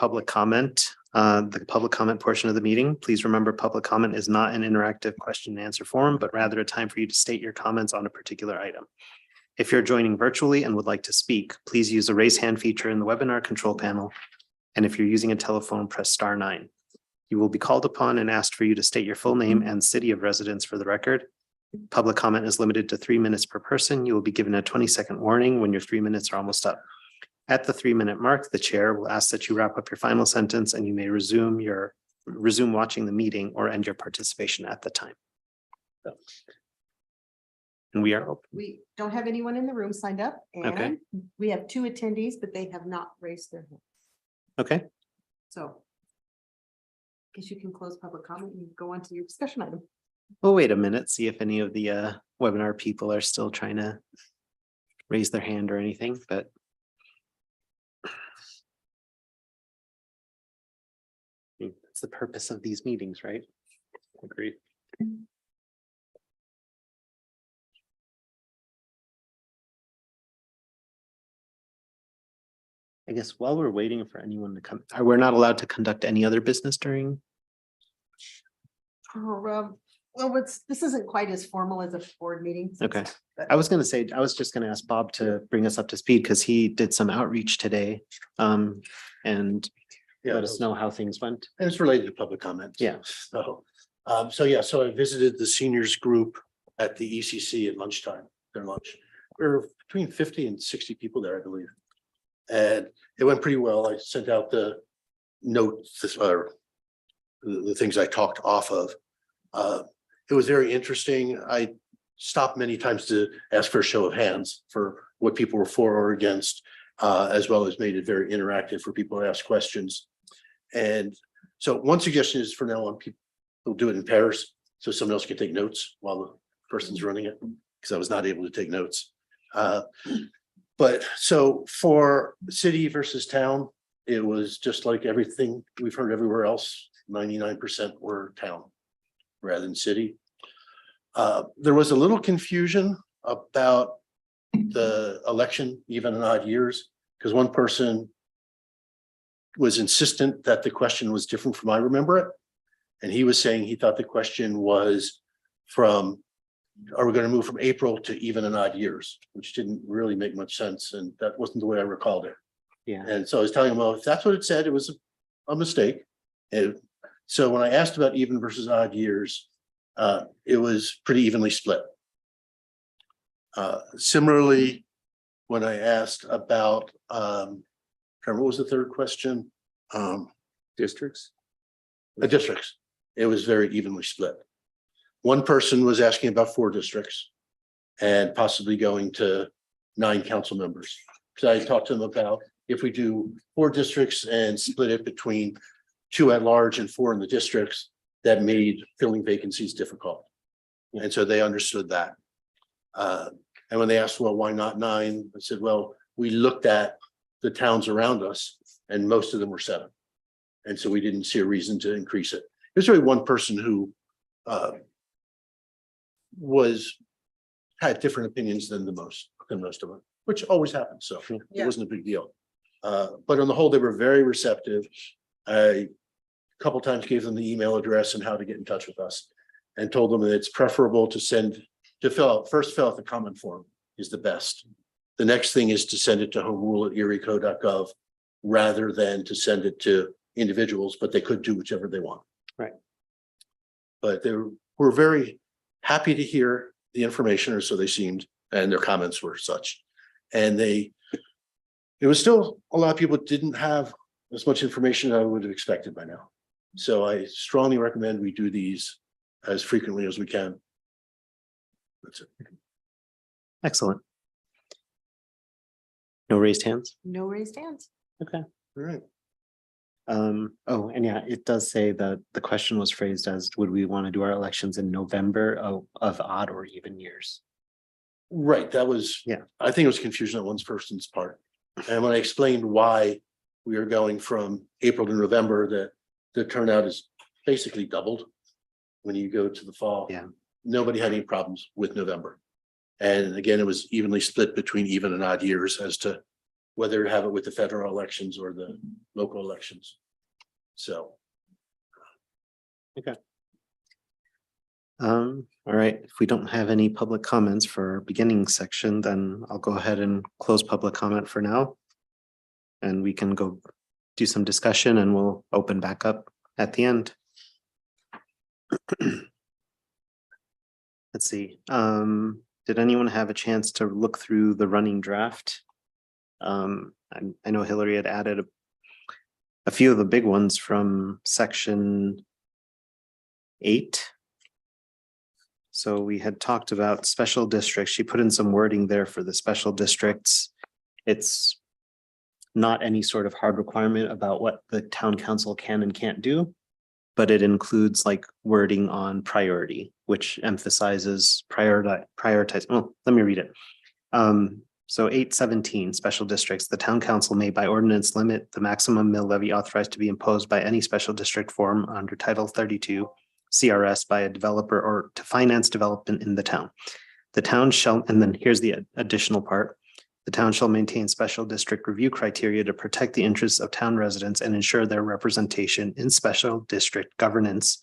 public comment, the public comment portion of the meeting. Please remember, public comment is not an interactive question and answer forum, but rather a time for you to state your comments on a particular item. If you're joining virtually and would like to speak, please use the raise hand feature in the webinar control panel. And if you're using a telephone, press *9. You will be called upon and asked for you to state your full name and city of residence for the record. Public comment is limited to 3 minutes per person. You will be given a 20-second warning when your 3 minutes are almost up. At the 3-minute mark, the chair will ask that you wrap up your final sentence and you may resume watching the meeting or end your participation at the time. And we are open. We don't have anyone in the room signed up, Okay. and we have 2 attendees, but they have not raised their hand. Okay, So guess you can close public comment and go on to your discussion item. we'll wait a minute, see if any of the webinar people are still trying to raise their hand or anything, but that's the purpose of these meetings, right? Agreed. I guess while we're waiting for anyone to come, we're not allowed to conduct any other business during. Oh, well, this isn't quite as formal as a board meeting. Okay. but- I was just gonna ask Bob to bring us up to speed because he did some outreach today. And Yeah, let us know how things went. and it's related to public comment. Yeah. So I visited the seniors group at the ECC at lunchtime, their lunch. There were between 50 and 60 people there, I believe. And it went pretty well. I sent out the notes, or the things I talked off of. It was very interesting. I stopped many times to ask for a show of hands for what people were for or against, as well as made it very interactive for people to ask questions. And so one suggestion is for now on, people will do it in pairs, so someone else can take notes while the person's running it, because I was not able to take notes. But so for city versus town, it was just like everything we've heard everywhere else. 99% were town rather than city. There was a little confusion about the election, even in odd years, because one person was insistent that the question was different from I remember it. And he was saying he thought the question was from, are we going to move from April to even and odd years, which didn't really make much sense. And that wasn't the way I recalled it. Yeah. And so I was telling him, well, if that's what it said, it was a mistake. So when I asked about even versus odd years, it was pretty evenly split. Similarly, when I asked about, what was the third question? Districts? Districts. It was very evenly split. One person was asking about 4 districts and possibly going to 9 council members. So I talked to them about if we do 4 districts and split it between 2 at large and 4 in the districts, that made filling vacancies difficult. And so they understood that. And when they asked, well, why not 9? I said, well, we looked at the towns around us and most of them were 7. And so we didn't see a reason to increase it. There's really one person who had different opinions than most of them, which always happens. So it Yeah. wasn't a big deal. But on the whole, they were very receptive. I a couple times gave them the email address and how to get in touch with us, and told them that it's preferable to fill out the comment form is the best. The next thing is to send it to homerule@erieco.gov rather than to send it to individuals, but they could do whichever they want. Right. But they were very happy to hear the information, or so they seemed, and their comments were such. And it was still a lot of people didn't have as much information as I would have expected by now. So I strongly recommend we do these as frequently as we can. That's it. Excellent. No raised hands? No raised hands. Okay. All right. Oh, and yeah, it does say that the question was phrased as, would we want to do our elections in November of odd or even years? Right. That was, Yeah. I think it was confusion on one person's part. And when I explained why we are going from April to November, that the turnout is basically doubled when you go to the fall. Yeah. Nobody had any problems with November. And again, it was evenly split between even and odd years as to whether to have it with the federal elections or the local elections. So. All right, if we don't have any public comments for our beginning section, then I'll go ahead and close public comment for now. And we can go do some discussion and we'll open back up at the end. Let's see, did anyone have a chance to look through the running draft? I know Hillary had added a few of the big ones from section 8. So we had talked about special districts. She put in some wording there for the special districts. It's not any sort of hard requirement about what the town council can and can't do, but it includes like wording on priority, which emphasizes prioritize. Oh, let me read it. So 817 special districts, the town council may by ordinance limit the maximum mill levy authorized to be imposed by any special district form under Title 32 CRS by a developer or to finance development in the town. The town shall, and then here's the additional part. The town shall maintain special district review criteria to protect the interests of town residents and ensure their representation in special district governance,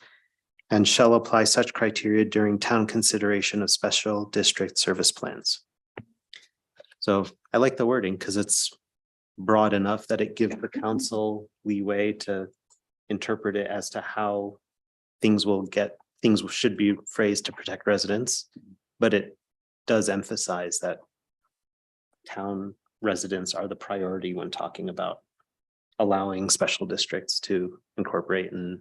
and shall apply such criteria during town consideration of special district service plans. So I like the wording because it's broad enough that it gives the council leeway to interpret it as to how things should be phrased to protect residents, but it does emphasize that town residents are the priority when talking about allowing special districts to incorporate and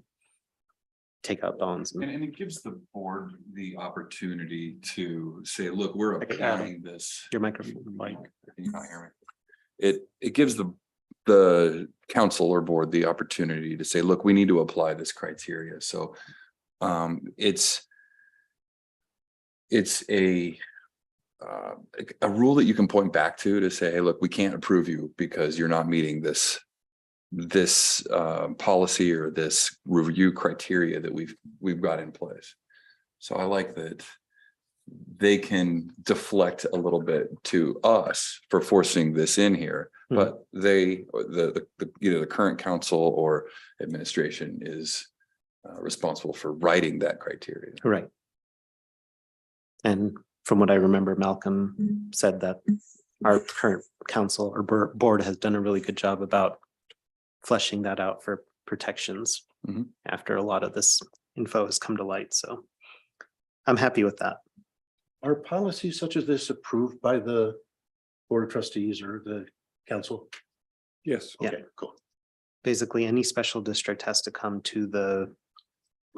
take out bonds. And it gives the board the opportunity to say, look, we're Okay, applying this. Your microphone. Mike, can you not hear me? It gives the council or board the opportunity to say, look, we need to apply this criteria. So it's a rule that you can point back to say, hey, look, we can't approve you because you're not meeting this policy or this review criteria that we've got in place. So I like that they can deflect a little bit to us for forcing this in here, but the current council or administration is responsible for writing that criteria. Right. And from what I remember, Malcolm said that our current council or board has done a really good job about fleshing that out for protections after a lot of this info has come to light. So I'm happy with that. Are policies such as this approved by the Board of Trustees or the council? Yes. Yeah. Okay, cool. Basically, any special district has to come to the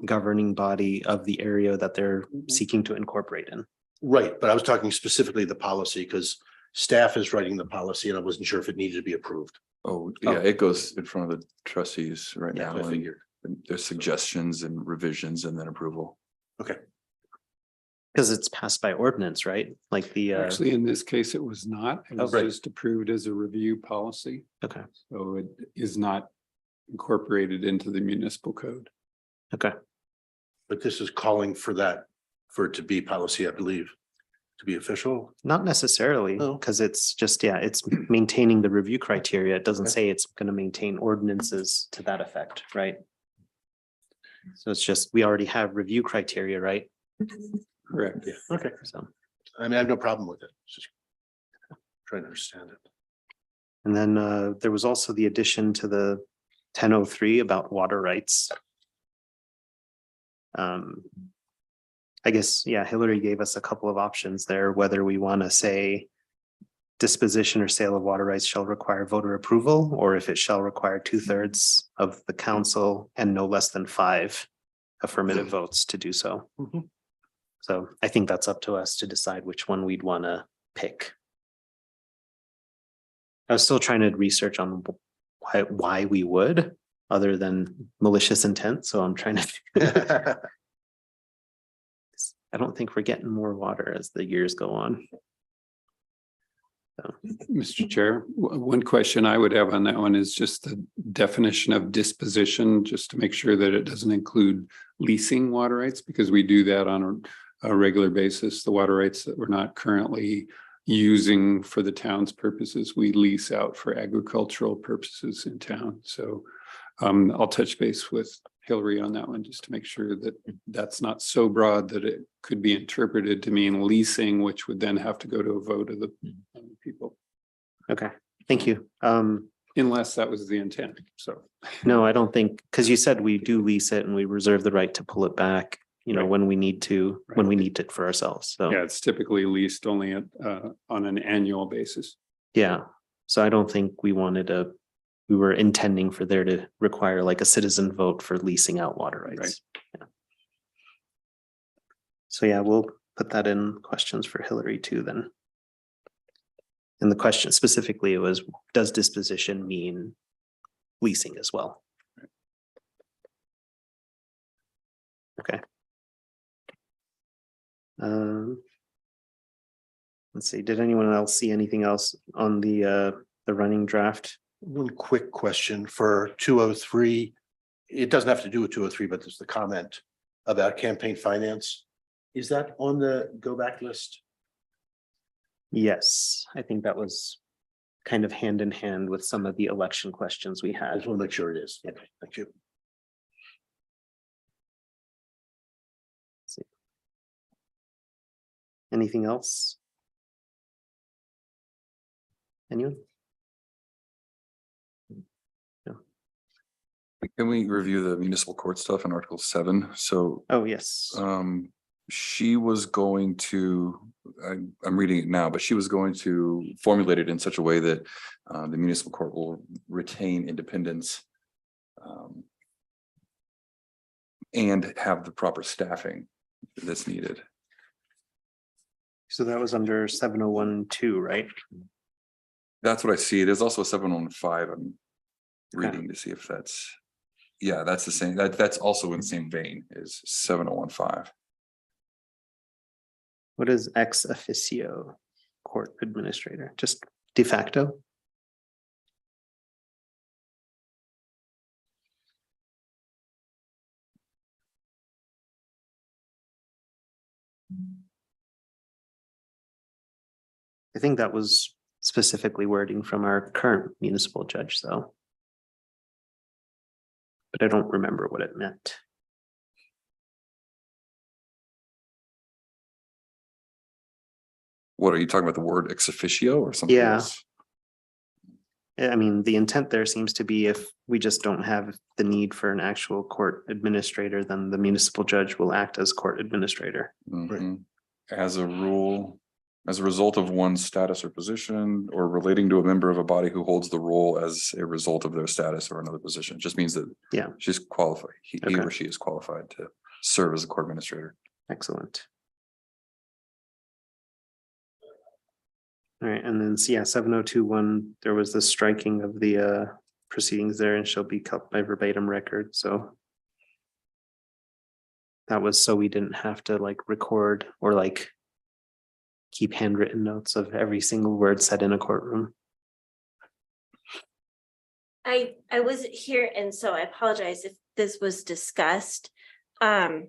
governing body of the area that they're seeking to incorporate in. Right, but I was talking specifically the policy because staff is writing the policy and I wasn't sure if it needed to be approved. Oh, yeah, it goes in front of the trustees right Yeah, now. I and figured. There's suggestions and revisions and then approval. Okay. Because it's passed by ordinance, right? Like the, Actually, in this case, it was not. It was right. just approved as a review policy. okay, So it is not incorporated into the municipal code. okay. But this is calling for that, for it to be policy, I believe, to be official. Not necessarily, No. because it's just, yeah, it's maintaining the review criteria. It doesn't Okay. say it's going to maintain ordinances to that effect, right? So it's just, we already have review criteria, right? Correct. Yeah, okay. So, I mean, I have no problem with it. It's just trying to understand it. and then there was also the addition to the 1003 about water rights. I guess, yeah, Hillary gave us a couple of options there, whether we want to say disposition or sale of water rights shall require voter approval, or if it shall require 2/3 of the council and no less than 5 affirmative votes to do so. Mhm. So I think that's up to us to decide which one we'd want to pick. I was still trying to research on why we would, other than malicious intent, so I'm trying to. I don't think we're getting more water as the years go on. So, Mr. Chair, one question I would have on that one is just the definition of disposition, just to make sure that it doesn't include leasing water rights, because we do that on a regular basis, the water rights that we're not currently using for the town's purposes. We lease out for agricultural purposes in town. So I'll touch base with Hillary on that one, just to make sure that that's not so broad that it could be interpreted to mean leasing, which would then have to go to a vote of the people, Okay, thank you. unless that was the intent. So No, I don't think, because you said we do lease it and we reserve the right to pull it back, you know, Right. when we need to, when we Right. need it for ourselves. So, yeah, it's typically leased only on an annual basis. yeah. So I don't think we were intending for there to require like a citizen vote for leasing out water rights. Yeah. So yeah, we'll put that in questions for Hillary too then. And the question specifically was, does disposition mean leasing as well? Okay. Let's see, did anyone else see anything else on the running draft? One quick question for 203. It doesn't have to do with 203, but there's the comment about campaign finance. Is that on the go back list? Yes, I think that was kind of hand in hand with some of the election questions we I had. just want to make sure it is. Okay, thank you. Anything else? Anyone? Can we review the municipal court stuff in Article 7? So Oh, yes. she was going to, I'm reading it now, but she was going to formulate it in such a way that the municipal court will retain independence and have the proper staffing that's needed. So that was under 701(2), right? That's what I see. There's also a 715. I'm Okay. reading to see if that's, yeah, that's the same. That's also in the same vein as 7015. What is ex officio court administrator? Just de facto? I think that was specifically wording from our current municipal judge, though. But I don't remember what it meant. What are you talking about? The word ex officio or something Yeah. else? I mean, the intent there seems to be if we just don't have the need for an actual court administrator, then the municipal judge will act as court administrator. Mhm. As a rule, as a result of one's status or position, or relating to a member of a body who holds the role as a result of their status or another position. It just means that Yeah. she's qualified. He Okay. or she is qualified to serve as a court administrator. Excellent. All right, and then, so yeah, 7021, there was the striking of the proceedings there and shall be kept by verbatim record, so. That was so we didn't have to like record or like keep handwritten notes of every single word said in a courtroom. I wasn't here, and so I apologize if this was discussed. Does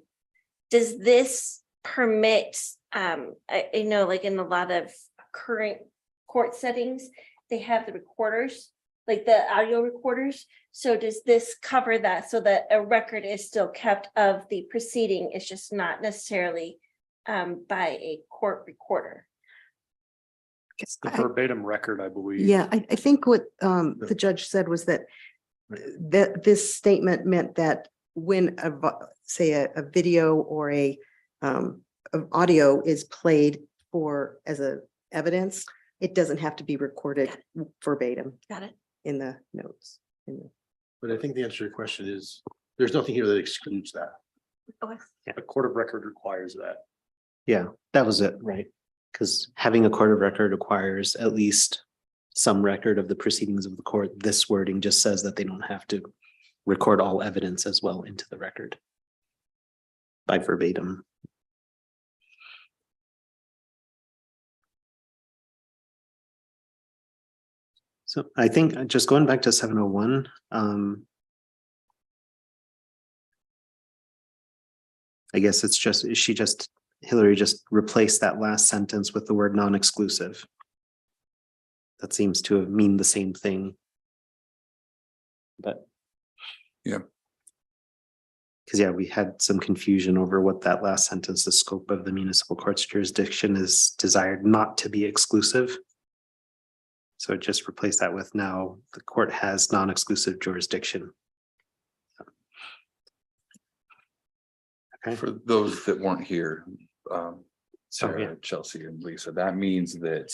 this permit, I know like in a lot of current court settings, they have the recorders, like the audio recorders. So does this cover that so that a record is still kept of the proceeding? It's just not necessarily by a court recorder. The verbatim record, I believe. Yeah, I think what the judge said was that this statement meant that when say a video or a of audio is played as a evidence, it doesn't have to be recorded verbatim Got it? in the notes. But I think the answer to your question is, there's nothing here that excludes that. Okay. A court of record requires that. Yeah, that was it, right? Because having a court of record requires at least some record of the proceedings of the court. This wording just says that they don't have to record all evidence as well into the record by verbatim. So I think just going back to 701, I guess it's just, she just Hillary just replace that last sentence with the word non-exclusive. That seems to mean the same thing. But. Yeah. Because yeah, we had some confusion over what that last sentence, the scope of the municipal court's jurisdiction is desired not to be exclusive. So just replace that with now the court has non-exclusive jurisdiction. Okay. For those that weren't here, Sarah, yeah. Chelsea and Lisa, that means that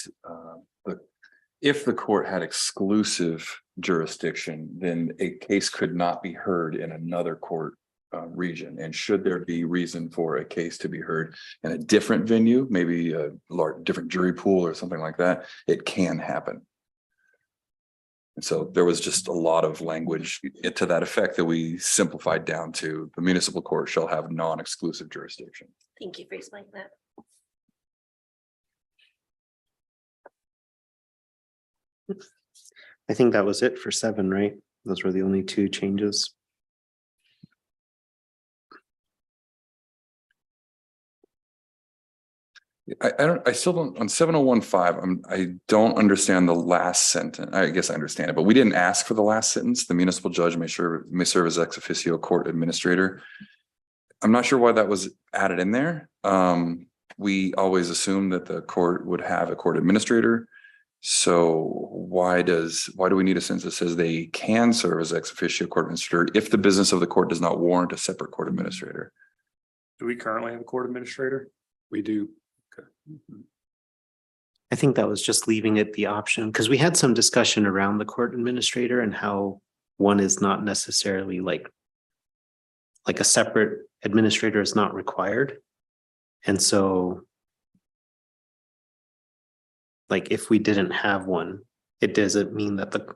if the court had exclusive jurisdiction, then a case could not be heard in another court region. And should there be reason for a case to be heard in a different venue, maybe a different jury pool or something like that, it can happen. And so there was just a lot of language to that effect that we simplified down to the municipal court shall have non-exclusive jurisdiction. Thank you for explaining that. I think that was it for 7, right? Those were the only 2 changes. I still don't, on 7015, I don't understand the last sentence. I guess I understand it, but we didn't ask for the last sentence. The municipal judge may serve as ex officio court administrator. I'm not sure why that was added in there. We always assumed that the court would have a court administrator. So why do we need a sentence that says they can serve as ex officio court administrator if the business of the court does not warrant a separate court administrator? Do we currently have a court administrator? We do. I think that was just leaving it the option because we had some discussion around the court administrator and how one is not necessarily like a separate administrator is not required. And so like if we didn't have one, it doesn't mean that the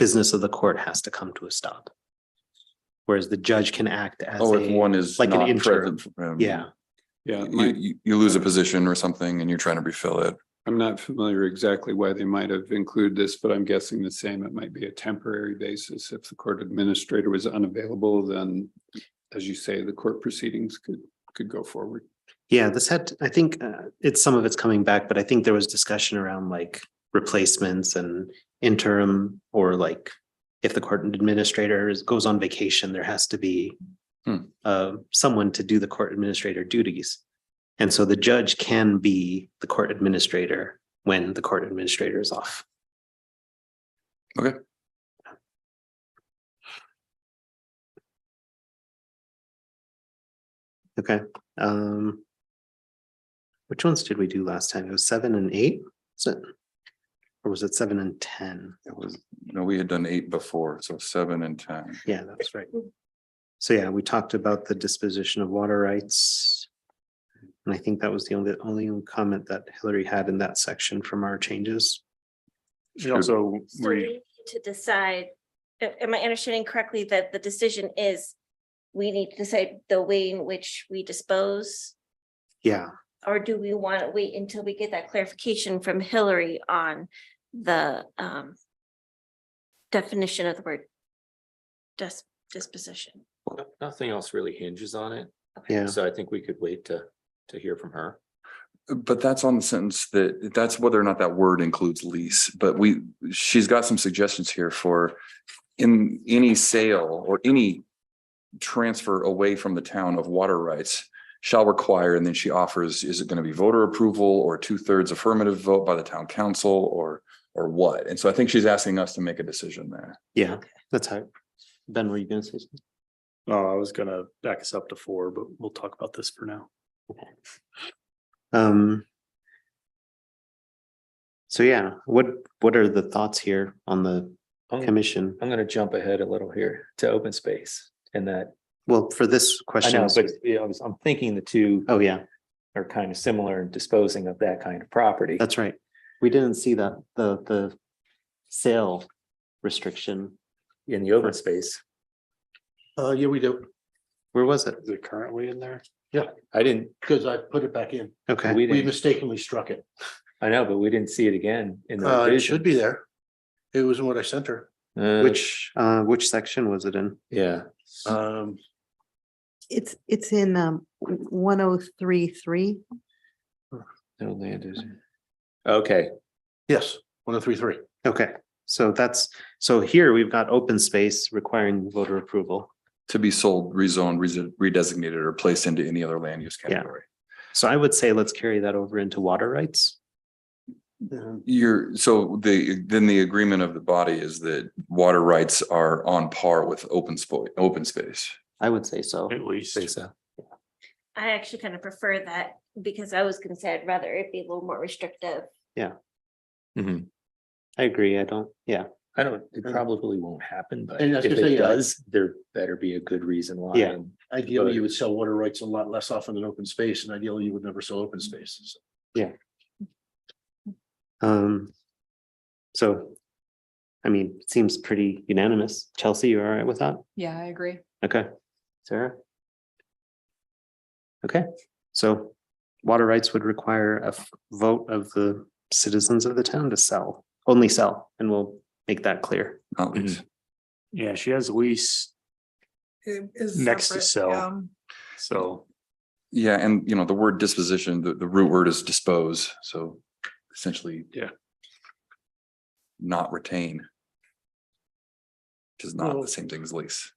business of the court has to come to a stop. Whereas the judge can act as If one is like an not interim. present. Yeah. Yeah, You lose a position or something and you're trying to refill it. I'm not familiar exactly why they might have included this, but I'm guessing the same. It might be a temporary basis. If the court administrator was unavailable, then as you say, the court proceedings could go forward. Yeah, this had, I think some of it's coming back, but I think there was discussion around like replacements and interim or like if the court administrator goes on vacation, there has to be someone to do the court administrator duties. And so the judge can be the court administrator when the court administrator is off. Okay. Okay. Which ones did we do last time? It was 7 and 8. Or was it 7 and 10? It was, we had done 8 before, so 7 and 10. Yeah, that's right. So yeah, we talked about the disposition of water rights. And I think that was the only comment that Hillary had in that section from our changes. We also, So we need to decide, am I understanding correctly that the decision is we need to decide the way in which we dispose? Yeah, Or do we want to wait until we get that clarification from Hillary on the definition of the word disposition? Nothing else really hinges on it. yeah. So I think we could wait to hear from her. But that's on the sentence that's whether or not that word includes lease. But she's got some suggestions here for in any sale or any transfer away from the town of water rights shall require, and then she offers, is it going to be voter approval or 2/3 affirmative vote by the town council or what? And so I think she's asking us to make a decision there. Yeah, that's how. Ben, were you gonna say something? I was gonna back us up to 4, but we'll talk about this for now. So yeah, what are the thoughts here on the commission? I'm gonna jump ahead a little here to open space and that, Well, for this I question. know, but I'm thinking the two Oh, yeah, are kind of similar in disposing of that kind of property. that's right. We didn't see that, the sale restriction. In the open space. Yeah, we do, Where was it? Is it currently in there? I didn't, because I put it back in. Okay, we We didn't, mistakenly struck it. I know, but we didn't see it again in the. It should be there. It was in what I sent her. there. which section was it in? Yeah, Um, It's in 1033. No land is. Okay, Yes, 1033. Okay, so so here we've got open space requiring voter approval. To be sold, rezoned, redesignated, or placed into any other land use Yeah. category. So I would say let's carry that over into water rights. Then the agreement of the body is that water rights are on par with open space. I would say so. At least. say so. I actually kind of prefer that because I was gonna say I'd rather it be a little more restrictive. Mhm. I agree. I don't, yeah, It probably won't happen, but And I was if gonna say, it yeah. does, there better be a good reason why. Yeah. and- Ideally, you would sell water rights a lot less often than open space, and ideally you would never sell open spaces. so. I mean, it seems pretty unanimous. Chelsea, you all right with that? Yeah, I agree. Okay, Sarah? Okay, so water rights would require a vote of the citizens of the town to sell, only sell, and we'll make that clear. Not least. Yeah, she has lease, Next to sell. so Yeah, and the word disposition, the root word is dispose, so essentially. Yeah. Not retain. Which is not Well- the same thing as lease.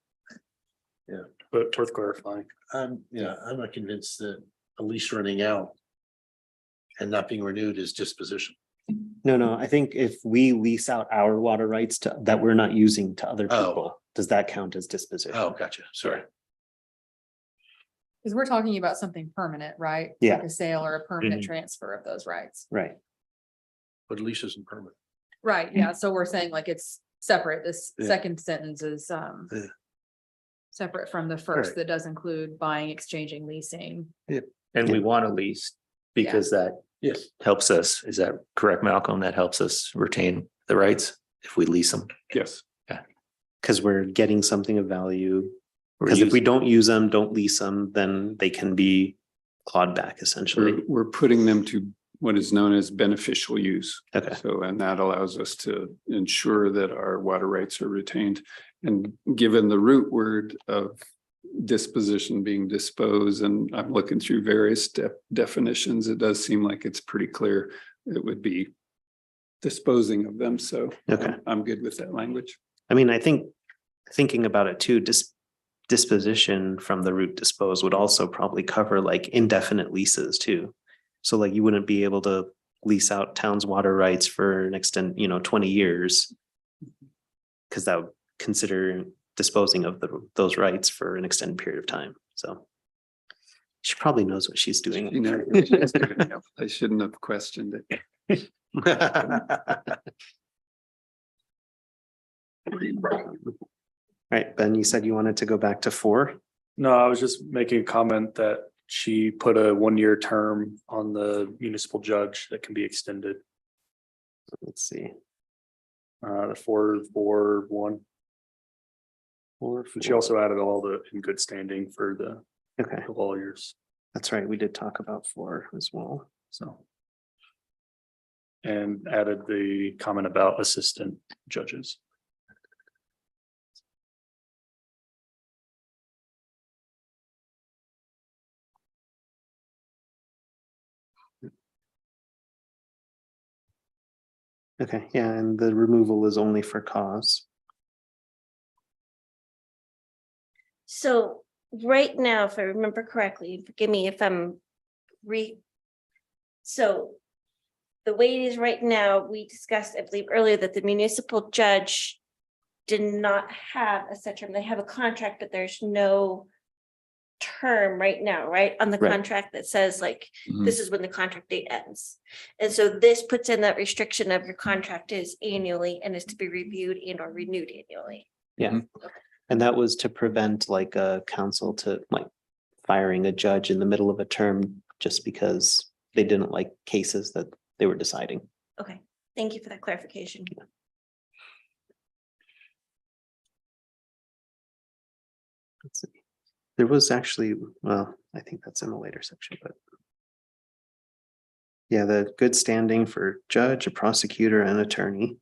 but it's worth clarifying. I'm not convinced that a lease running out and not being renewed is disposition. No, I think if we lease out our water rights to, that we're not using to other Oh. people, does that count as disposition? Oh, gotcha. Sorry. Because we're talking about something permanent, right? Yeah. Like a sale or a permanent transfer of those rights. Right, But a lease isn't permanent. Right, yeah, so we're saying like it's separate. This Yeah. second sentence is Yeah. separate from the Right. first that does include buying, exchanging, leasing. And we want to lease because that Yes. helps us. Is that correct, Malcolm? That helps us retain the rights if we lease them. Yes. because we're getting something of value. We're Because if we using- don't use them, don't lease them, then they can be clawed back essentially. We're putting them to what is known as beneficial use. Okay. So, and that allows us to ensure that our water rights are retained. And given the root word of disposition being dispose, and I'm looking through various definitions, it does seem like it's pretty clear it would be disposing of them. So Okay. I'm good with that language. I mean, I think thinking about it too, disposition from the root dispose would also probably cover like indefinite leases too. So like you wouldn't be able to lease out town's water rights for an extent, 20 years. Because that would consider disposing of those rights for an extended period of time. So she probably knows what she's doing. I shouldn't have questioned it. Right, Ben, you said you wanted to go back to 4. No, I was just making a comment that she put a 1-year term on the municipal judge that can be extended. Let's see. The 441. 4, And she also added all the in good standing for the Okay, lawyers, that's right. We did talk about 4 as well. so. And added the comment about assistant judges. Okay, yeah, and the removal is only for cause. So right now, if I remember correctly, forgive me if I'm so the way it is right now, we discussed, I believe earlier, that the municipal judge did not have a set term. They have a contract, but there's no term right now, right? On the Right. contract that says like, Mhm. this is when the contract date ends. And so this puts in that restriction of your contract is annually and is to be reviewed and or renewed annually. Yeah. And that was to prevent like a council to like firing a judge in the middle of a term just because they didn't like cases that they were deciding. Okay, thank you for that clarification. Let's see. There was actually, well, I think that's in the later section, but. Yeah, the good standing for judge, a prosecutor, and attorney.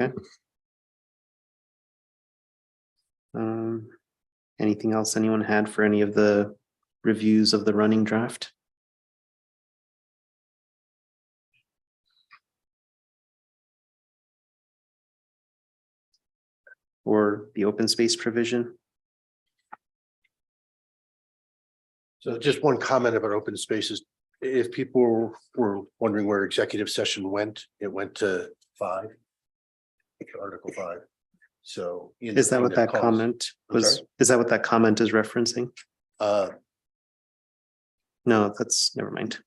Okay. Anything else anyone had for any of the reviews of the running draft? Or the open space provision? So just one comment about open spaces. If people were wondering where executive session went, it went to 5. Article 5. So. Is that what that comment was? Is that what that comment is referencing? No, that's, never mind.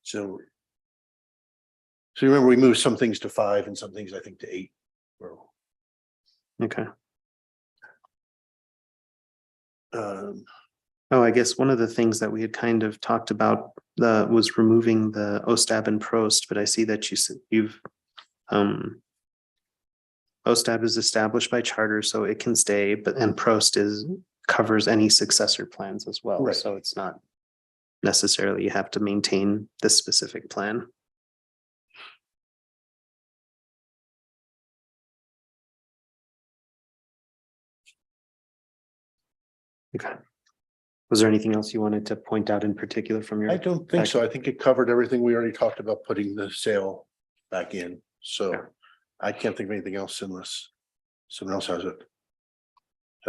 So you remember we moved some things to 5 and some things I think to 8. Okay. Um, Oh, I guess one of the things that we had kind of talked about was removing the OSTAB and PROST, but I see that you said you've OSTAB is established by charter, so it can stay, but and PROST covers any successor plans as well. Right. So it's not necessarily you have to maintain this specific plan. Okay. Was there anything else you wanted to point out in particular from your? I don't think so. I think it covered everything. We already talked about putting the sale back in. So Yeah. I can't think of anything else unless someone else has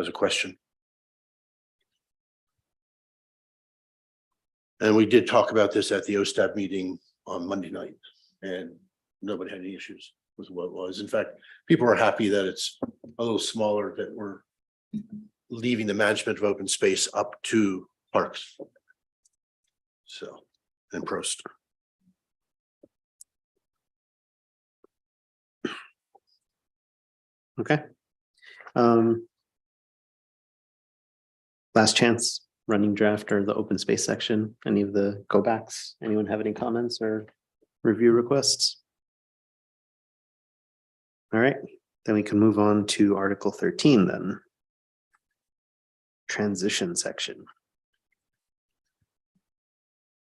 a question. And we did talk about this at the OSTAB meeting on Monday night, and nobody had any issues with what it was. In fact, people are happy that it's a little smaller, that we're leaving the management of open space up to parks. So, and Prost. Okay. Last chance, running draft or the open space section, any of the go backs? Anyone have any comments or review requests? All right, then we can move on to Article 13 then. Transition section.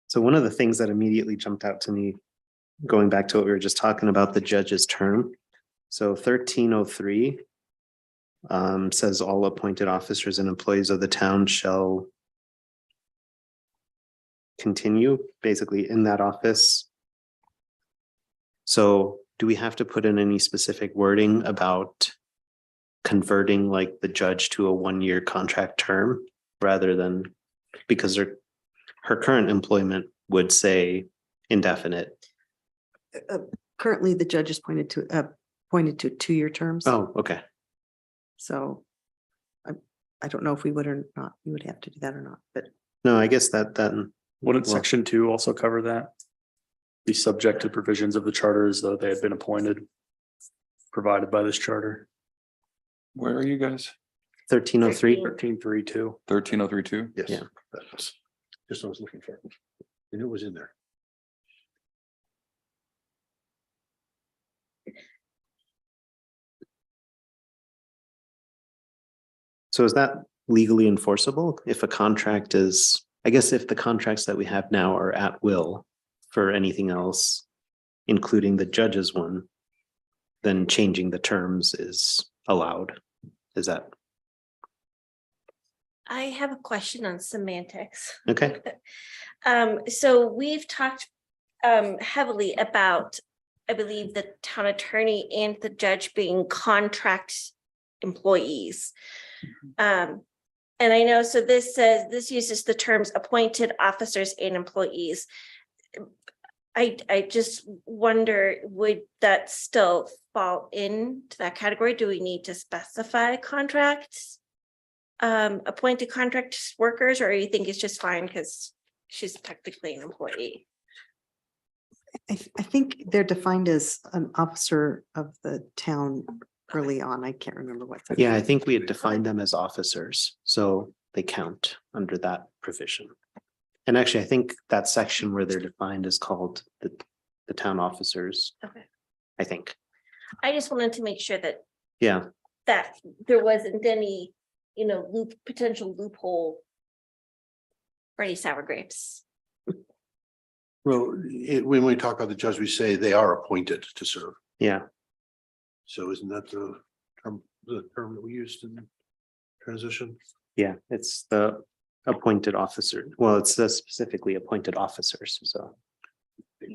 So one of the things that immediately jumped out to me, going back to what we were just talking about, the judge's term. So 1303 says all appointed officers and employees of the town shall continue basically in that office. So do we have to put in any specific wording about converting like the judge to a 1-year contract term rather than, because her current employment would say indefinite? Currently, the judge is pointed to 2-year terms. Oh, okay. So I don't know if we would or not, we would have to do that or not, but No, I guess that then. Wouldn't Well- section 2 also cover that? Be subject to provisions of the charter as though they had been appointed, provided by this charter. Where are you guys? 1303. 13.3.2. 13032? Yes. Yeah. That's just what I was looking for. I knew it was in there. So is that legally enforceable if a contract is, I guess if the contracts that we have now are at will for anything else, including the judge's one, then changing the terms is allowed? Is that I have a question on semantics. okay? So we've talked heavily about, I believe, the town attorney and the judge being contract employees. And I know, so this uses the terms appointed officers and employees. I just wonder, would that still fall into that category? Do we need to specify contracts? Appointed contract workers, or you think it's just fine because she's technically an employee? I think they're defined as an officer of the town early on. I can't remember what. Yeah, I think we had defined them as officers, so they count under that provision. And actually, I think that section where they're defined is called the town officers. Okay. I think. I just wanted to make sure that Yeah, there wasn't any, potential loophole for any sour grapes. Well, when we talk about the judge, we say they are appointed to serve. Yeah, So isn't that the term that we used in transition? yeah, it's the appointed officer. Well, it says specifically appointed officers, so.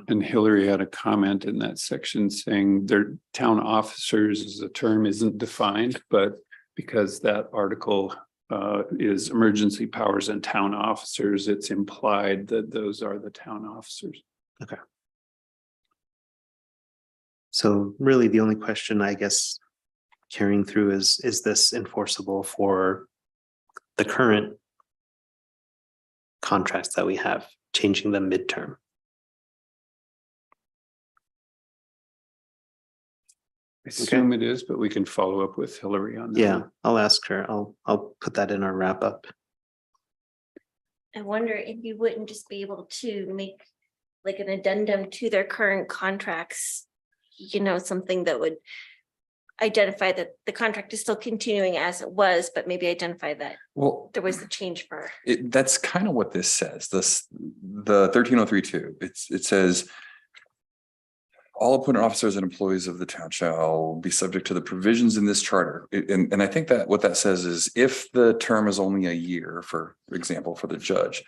And Hillary had a comment in that section saying their town officers as a term isn't defined, but because that article is emergency powers and town officers, it's implied that those are the town officers. So really the only question I guess carrying through is this enforceable for the current contracts that we have, changing them midterm? I assume it is, but we can follow up with Hillary on that. Yeah, I'll ask her. I'll put that in our wrap up. I wonder if you wouldn't just be able to make like an addendum to their current contracts. You know, something that would identify that the contract is still continuing as it was, but maybe identify that Well, there was a change for. that's kind of what this says. The 13032, it says all appointed officers and employees of the town shall be subject to the provisions in this charter. And I think that what that says is if the term is only a year, for example, for the judge,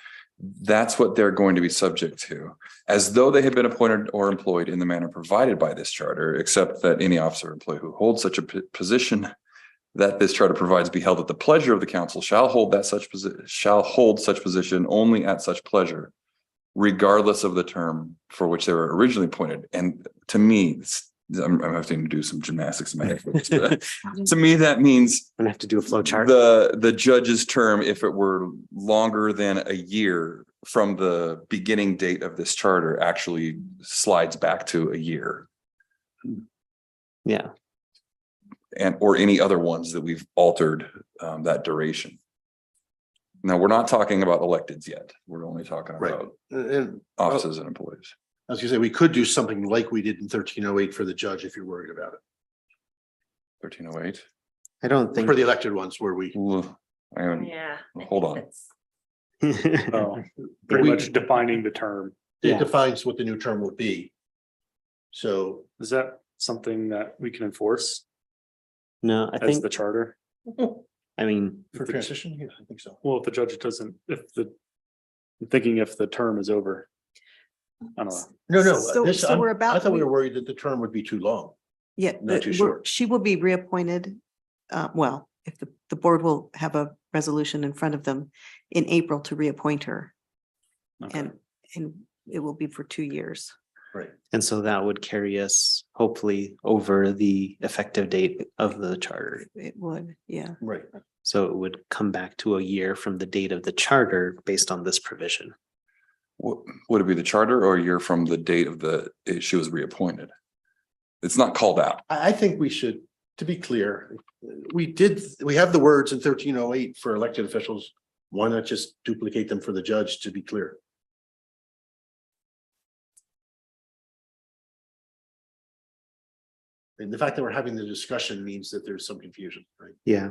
that's what they're going to be subject to, as though they had been appointed or employed in the manner provided by this charter, except that any officer or employee who holds such a position that this charter provides be held at the pleasure of the council shall hold such position only at such pleasure, regardless of the term for which they were originally appointed. And to me, I'm having to do some gymnastics in my head. To me, that means I'm gonna have to do a flow chart. the judge's term, if it were longer than a year from the beginning date of this charter, actually slides back to a year, Yeah, and or any other ones that we've altered that duration. Now, we're not talking about electeds yet. We're only talking Right. about And offices and employees. I was gonna say, we could do something like we did in 1308 for the judge if you're worried about it. 1308. I don't think. For the elected ones where we, Yeah. I Hold think on. that's- Oh, pretty We- much defining the term. it Yeah. defines what the new term will be. So Is that something that we can enforce No, I as think, the charter? I mean, for transition, yeah, I think so. Well, if the judge doesn't, I'm thinking if the term is over. I don't know. No, So- this, so we're about I thought we to- were worried that the term would be too long. Yeah, Not too we're- short. she will be reappointed. Well, if the board will have a resolution in front of them in April to reappoint her. Okay. And it will be for 2 years. Right. and so that would carry us hopefully over the effective date of the charter. It would, yeah. Right. So it would come back to a year from the date of the charter based on this provision. Would it be the charter or a year from the date of she was reappointed? It's not called out. I think we should, to be clear, we have the words in 1308 for elected officials. Why not just duplicate them for the judge to be clear? And the fact that we're having the discussion means that there's some confusion, right? Yeah.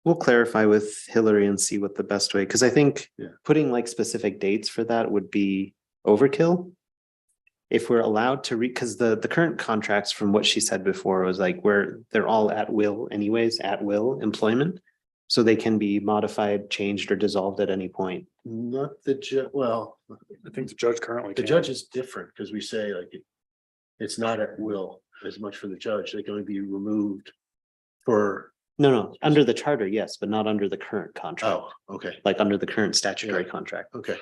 We'll clarify with Hillary and see what the best way, because I think Yeah. putting like specific dates for that would be overkill. If we're allowed to read, because the current contracts from what she said before was like they're all at will anyways, at will employment. So they can be modified, changed, or dissolved at any point. Not the judge, well, I think the judge currently. the can. judge is different because we say like it's not at will as much for the judge. They can only be removed for, No, under the charter, yes, but not under the current contract, oh, okay, like under the current statutory Yeah. contract. okay.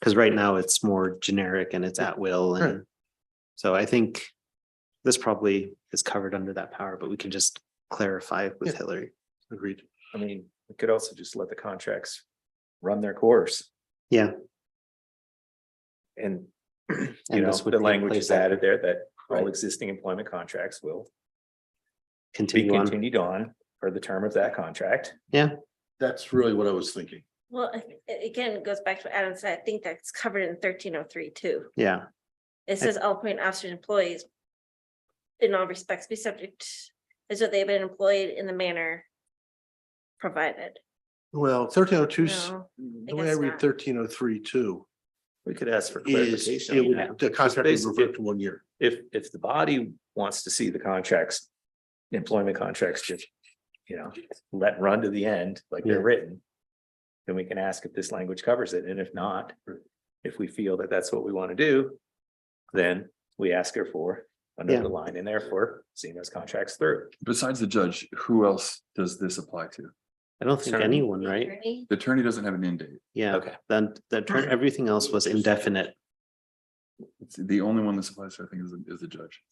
Because right now it's more generic and it's at will Right. and so I think this probably is covered under that power, but we can just clarify with Yeah. Hillary. Agreed. I mean, we could also just let the contracts run their course Yeah, and. And You know, this would the be in language place is added there that all Right. existing employment contracts will be continue on. continued on for the term of that contract. Yeah, That's really what I was thinking. Well, again, it goes back to what Adam said. I think that's covered in 1303 too. yeah, It says all appointed officers and employees in all respects be subject as though they have been employed in the manner provided. Well, 1302, No, the way I guess read not. 1303 too, We could ask for is clarification. it on would, that. the contract would basically- revert to 1 year. If the body wants to see the contracts, employment contracts, just, let run to the end like they're Yeah. written. Then we can ask if this language covers it. And if not, if we feel that that's what we want to do, then we ask her for another line in there for seeing those contracts through. Besides the judge, who else does this apply to? I don't think Attorney. anyone, right? Attorney? The attorney doesn't have an end date. Yeah, Okay. then everything else was indefinite. It's the only one that applies, I think, is the judge.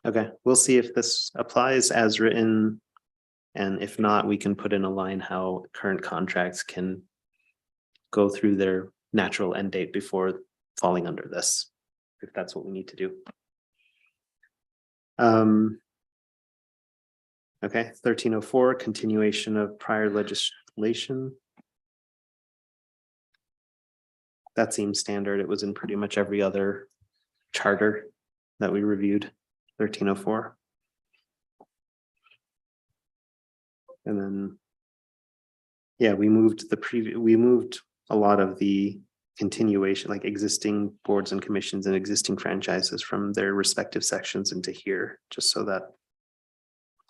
Okay, we'll see if this applies as written. And if not, we can put in a line how current contracts can go through their natural end date before falling under this, if that's what we need to do. Okay, 1304, continuation of prior legislation. That seems standard. It was in pretty much every other charter that we reviewed, 1304. And then, yeah, we moved a lot of the continuation, like existing boards and commissions and existing franchises from their respective sections into here, just so that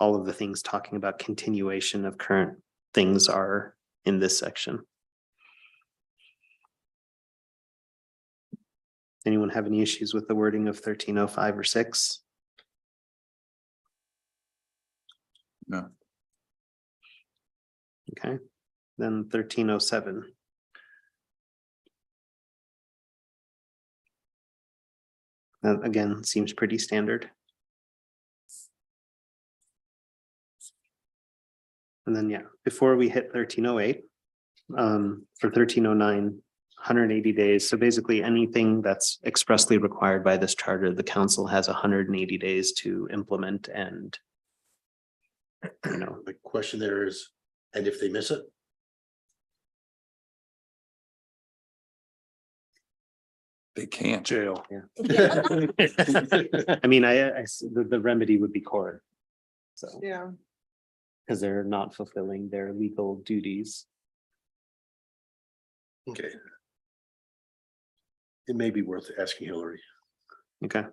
all of the things talking about continuation of current things are in this section. Anyone have any issues with the wording of 1305 or 6? No. Okay, then 1307. That again seems pretty standard. And then, yeah, before we hit 1308, for 1309, 180 days. So basically anything that's expressly required by this charter, the council has 180 days to implement and, The question there is, and if they miss it? They can't. Jail. I mean, the remedy would be court. So, Yeah. because they're not fulfilling their legal duties. Okay. It may be worth asking Hillary. Okay.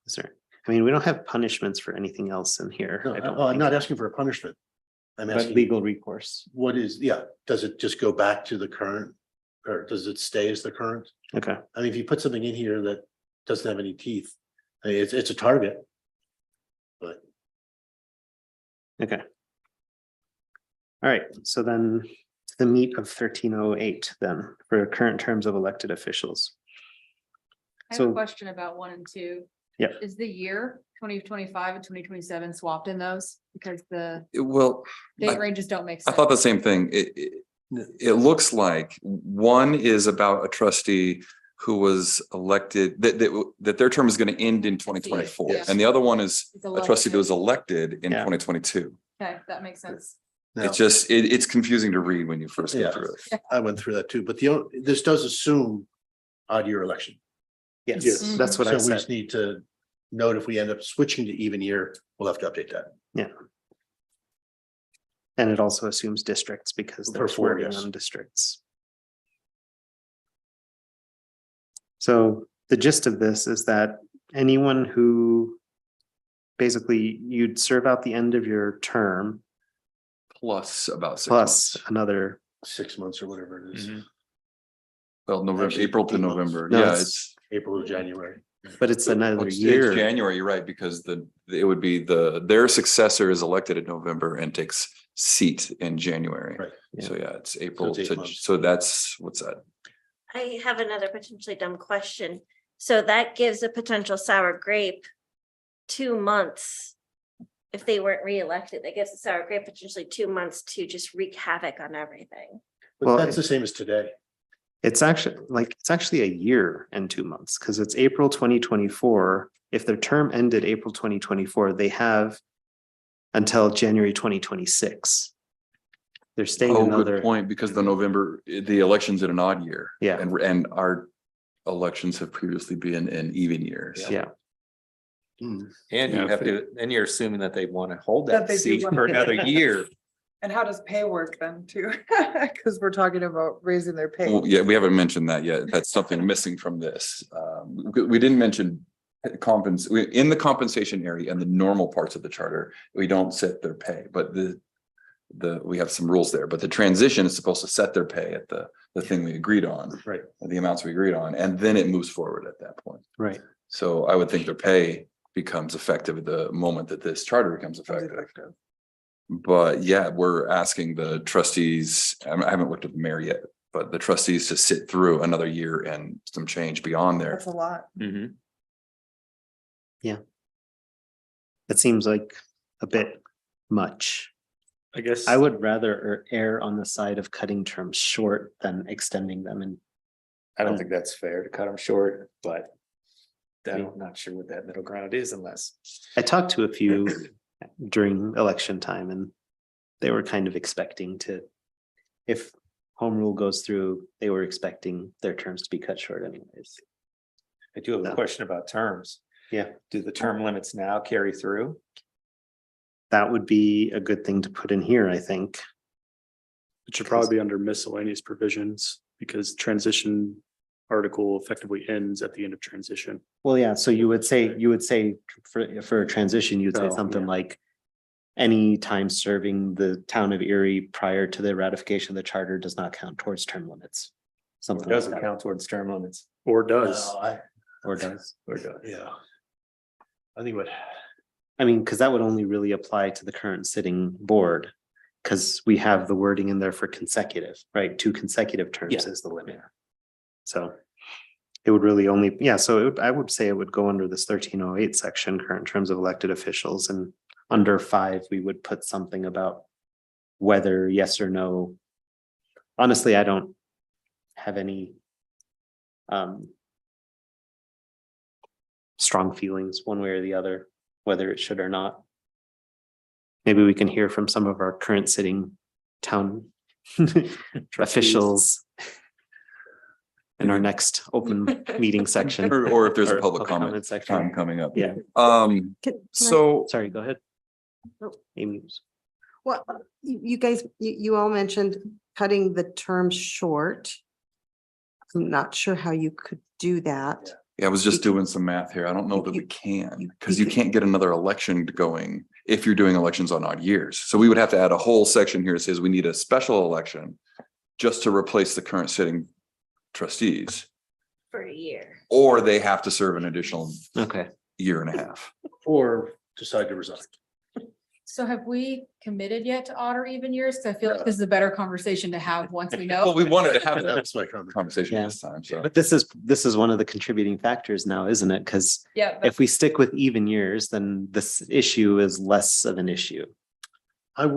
Is there, I mean, we don't have punishments for anything else in here. No, I don't I'm think, not asking for a punishment. I'm but asking, legal recourse. what is, does it just go back to the current? Or does it stay as the current? Okay, I mean, if you put something in here that doesn't have any teeth, I mean, it's a target. But okay. All right, so then the meat of 1308 then for current terms of elected officials. I have a So- question about 1 and 2. Yep. Is the year 2025 and 2027 swapped in those? Because the Well, date ranges don't make I sense. thought the same thing. It looks like one is about a trustee who was elected, that their term is going to end in 2024. Yes. And the other one is It's a trustee that was elected. elected in Yeah. 2022. Okay, that makes sense. now, It's just, it's confusing to read when you first Yeah. go through it. I went through that too, but this does assume odd year election. Yes, Yes. that's what So I we said. just need to note if we end up switching to even year, we'll have to update that. And it also assumes districts because For there's 4, wording yes. on districts. So the gist of this is that anyone who basically you'd serve out the end of your term Plus about 6 plus months. another, 6 months or whatever it is, Mhm. Well, November, Actually, April to 8 months. November. No, Yeah, it's- it's. April to January. but it's another It's year. January, you're right, because it would be their successor is elected in November and takes seat in January. Right. So yeah, it's April it's 8 to, months. so that's, what's that? I have another potentially dumb question. So that gives a potential sour grape 2 months. If they weren't reelected, that gives the sour grape potentially 2 months to just wreak havoc on everything. But Well, that's the same as today. It's actually a year and 2 months because it's April 2024. If their term ended April 2024, they have until January 2026. They're staying Oh, another. good point, because the election's in an odd year. Yeah. And our elections have previously been in even years. Yeah, Hmm. And Yeah, you have if to, then you're assuming that they want to hold That that they do seat want- for another year. And how does pay work then too? Because we're talking about raising their pay. Well, yeah, we haven't mentioned that yet. That's something missing from this. We didn't mention in the compensation area and the normal parts of the charter, we don't set their pay, but we have some rules there, but the transition is supposed to set their pay at the thing we agreed on. Right. The amounts we agreed on, and then it moves forward at that point. Right. So I would think their pay becomes effective at the moment that this charter becomes effective. But yeah, we're asking the trustees, I haven't looked at the mayor yet, but the trustees to sit through another year and some change beyond there. That's a lot. Mhm. That seems like a bit much. I guess. I would rather err on the side of cutting terms short than extending them. And I don't think that's fair to cut them short, but I'm not sure what that middle ground is unless. I talked to a few during election time and they were kind of expecting to, if home rule goes through, they were expecting their terms to be cut short anyways. I do have a No. question about terms. Yeah. Do the term limits now carry through? That would be a good thing to put in here, I think. It should probably be under miscellaneous provisions because transition article effectively ends at the end of transition. Well, yeah, so you would say for a transition, you'd say Oh, something yeah. like any time serving the town of Erie prior to the ratification of the charter does not count towards term limits. It Something like doesn't that, count towards term limits. Or does. or does. Or does. Yeah. I think what, I mean, because that would only really apply to the current sitting board. Because we have the wording in there for consecutive, right? 2 consecutive terms Yeah. is the limit. So it would really only, yeah, so I would say it would go under this 1308 section, current terms of elected officials, and under 5, we would put something about whether yes or no. Honestly, I don't have any strong feelings one way or the other, whether it should or not. Maybe we can hear from some of our current sitting town officials in our next open meeting section. Or if there's a Or public comment section. time coming up. Yeah, Can I- So sorry, go ahead. Oh. Amy. Well, you guys, you all mentioned cutting the term short. I'm not sure how you could do that. yeah, I was just doing some math here. I don't know that we can, because you can't get another election going if you're doing elections on odd years. So we would have to add a whole section here that says we need a special election just to replace the current sitting trustees, For a year. or they have to serve an additional Okay, year and a half. or decide to resign. So have we committed yet to odd or even years? Cause I feel like this is a better conversation to have once we Well, know. we wanted to have that That's my comment. conversation Yeah. this time, so. but this is one of the contributing factors now, isn't it? Because Yeah, if we stick with even years, then this issue is less of an issue. I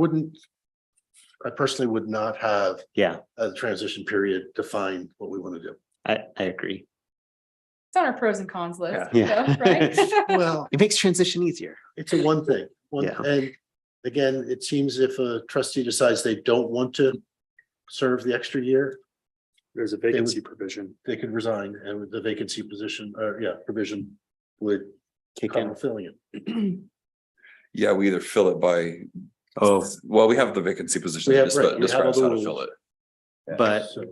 personally would not have Yeah, a transition period define what we want to do. I agree. it's on our pros and cons list. Yeah. so, Right? Well, It makes transition easier. it's a one thing. Yeah. And again, it seems if a trustee decides they don't want to serve the extra year, There's a vacancy provision. they could resign and the vacancy position, provision would Kick cover in. filling it. Yeah, we either fill it by, Oh, well, we have the vacancy position. We that have- right, we have all describes how to the fill rules. it. but So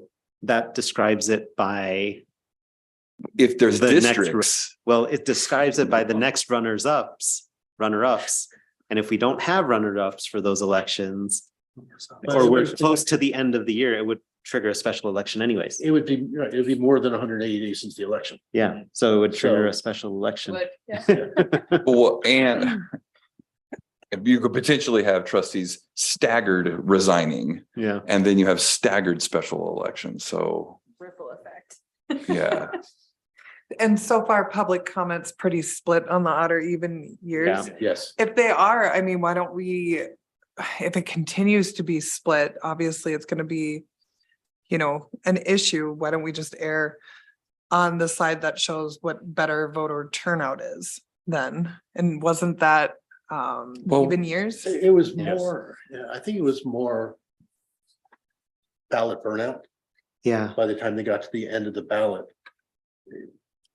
that describes it by, If there's The next districts, well, it describes it by the next runner-ups. And if we don't have runner-ups for those elections, But or it we're would- close to the end of the year, it would trigger a special election anyways. it would be, right, it'd be more than 180 days since the election. Yeah, so it would trigger a So- special election. But, yeah. well, and you could potentially have trustees staggered resigning, Yeah, and then you have staggered special elections. So, Ripple effect. yeah. And so far, public comments pretty split on the odd or even years. Yeah. Yes. If they are, I mean, why don't we, if it continues to be split, obviously it's gonna be, an issue. Why don't we just err on the side that shows what better voter turnout is then? And wasn't that Well, even years? It was Yes. more, I think it was more ballot burnout yeah. by the time they got to the end of the ballot.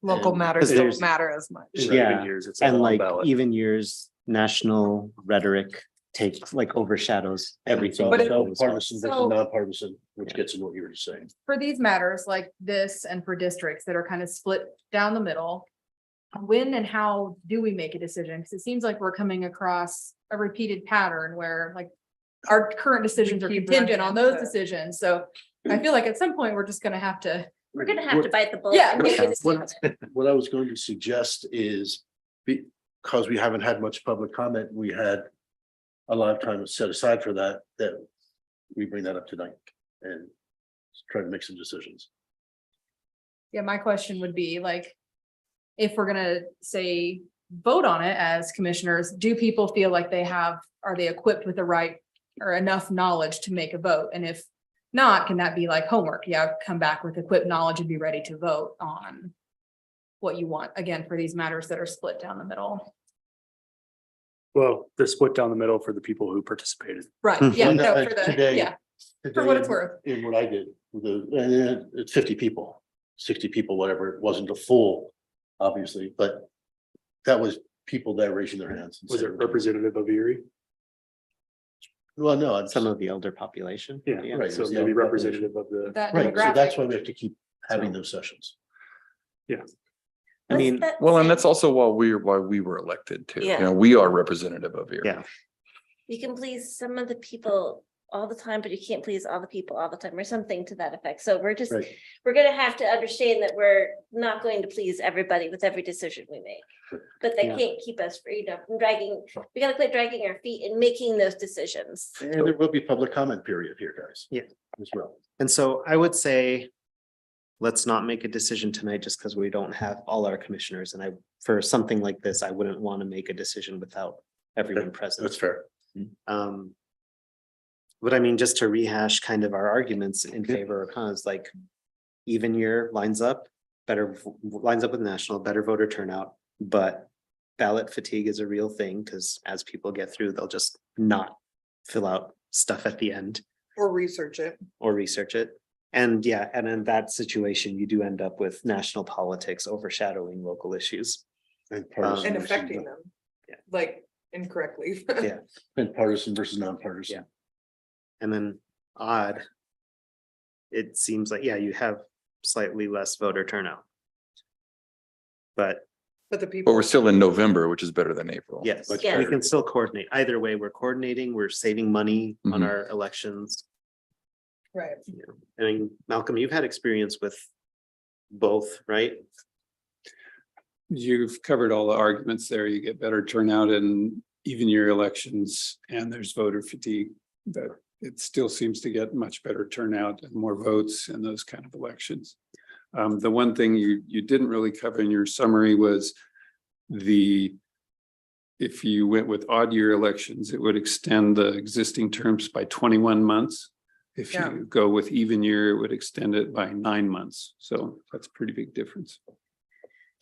Local and- matters There's- don't matter as much. In Yeah, even years, it's a And long like ballot. even years, national rhetoric takes like overshadows everything. But that it- goes on. Partisan versus So- nonpartisan, which Yeah. gets into what you were just saying. For these matters like this and for districts that are kind of split down the middle, when and how do we make a decision? Because it seems like we're coming across a repeated pattern where like our current decisions are keep contingent on running those into it. decisions. So I feel like at some point, we're just gonna have to, We're gonna have to bite the bullet. Yeah. and make a Yeah. decision. What I was going to suggest is, because we haven't had much public comment, we had a lot of time set aside for that, that we bring that up tonight and try to make some decisions. yeah, my question would be like, if we're gonna say, vote on it as commissioners, do people feel like are they equipped with the right or enough knowledge to make a vote? And if not, can that be like homework? Yeah, come back with equipped knowledge and be ready to vote on what you want, again, for these matters that are split down the middle. Well, they're split down the middle for the people who participated. Right, Hmm. yeah, Well, no, no, for the, today- yeah, for what it's Today, worth. in what I did, it's 50 people, 60 people, whatever. It wasn't a full, obviously, but that was people that were raising their hands. and Was it saying- representative of Erie? Well, no, it's Some of the elder population. Yeah, Right, so it was the maybe other representative of the. That right. So that's demographic. why we have to keep having those sessions. I mean, What's that Well, and saying? that's also why we were elected too. You Yeah. know, we are representative of here. yeah, You can please some of the people all the time, but you can't please all the people all the time, or something to that effect. So we're just, Right. we're gonna have to understand that we're not going to please everybody with every decision we make. But that Yeah. can't keep us, from dragging, we gotta quit dragging our feet and making those decisions. And there will be public comment period here, guys. Yeah. As well. and so I would say, let's not make a decision tonight just because we don't have all our commissioners. And for something like this, I wouldn't want to make a decision without everyone present. That's fair. But I mean, just to rehash kind of our arguments in favor or cons, like even year lines up, lines up with national, better voter turnout, but ballot fatigue is a real thing because as people get through, they'll just not fill out stuff at the end Or research it. or research it. And yeah, and in that situation, you do end up with national politics overshadowing local issues. And partisan And versus- affecting them. Yeah. Like incorrectly. Yeah. And partisan versus nonpartisan. And then odd. It seems like, yeah, you have slightly less voter turnout. But But the But people. we're still in November, which is better than April. yes, Much we better. can still coordinate. Either way, we're coordinating, we're saving money on Mhm. our elections. Right. I mean, Malcolm, you've had experience with both, right? You've covered all the arguments there. You get better turnout in even year elections and there's voter fatigue. That it still seems to get much better turnout and more votes in those kind of elections. The one thing you didn't really cover in your summary was if you went with odd year elections, it would extend the existing terms by 21 months. If Yeah. you go with even year, it would extend it by 9 months. So that's a pretty big difference.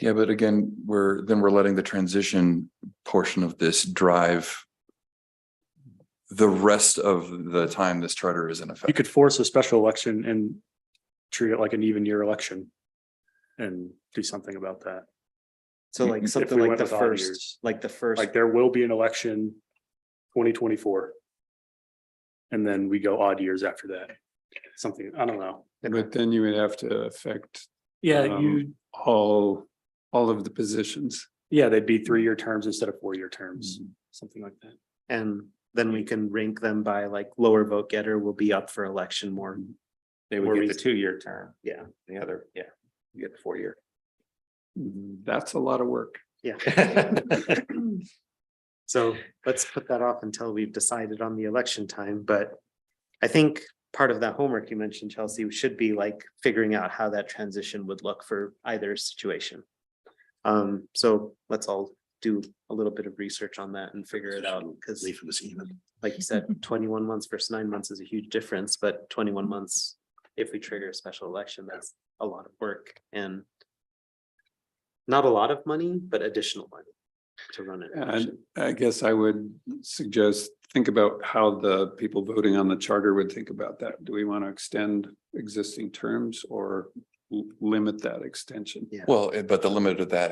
Yeah, but again, we're letting the transition portion of this drive the rest of the time this charter is in You effect. could force a special election and treat it like an even year election. And do something about that. So like If something we like went the with odd first, years. like the first, Like there will be an election 2024. And then we go odd years after that. Something, I don't know. But then you would have to affect Yeah, all of the positions. yeah, they'd be 3-year terms instead of 4-year terms, something like that. and then we can rank them by like lower vote getter will be up for election more. They More would get the reason- 2-year term. Yeah. The other, yeah, you get the 4-year. That's a lot of work. Yeah. So let's put that off until we've decided on the election time, but I think part of that homework you mentioned, Chelsea, should be like figuring out how that transition would look for either situation. So let's all do a little bit of research on that and figure it out, because Leave for this evening. like you said, 21 months versus 9 months is a huge difference, but 21 months, if we trigger a special election, that's a lot of work and not a lot of money, but additional money to run an And election. I guess I would suggest, think about how the people voting on the charter would think about that. Do we want to extend existing terms or limit that extension. Yeah. Well, but the limit of that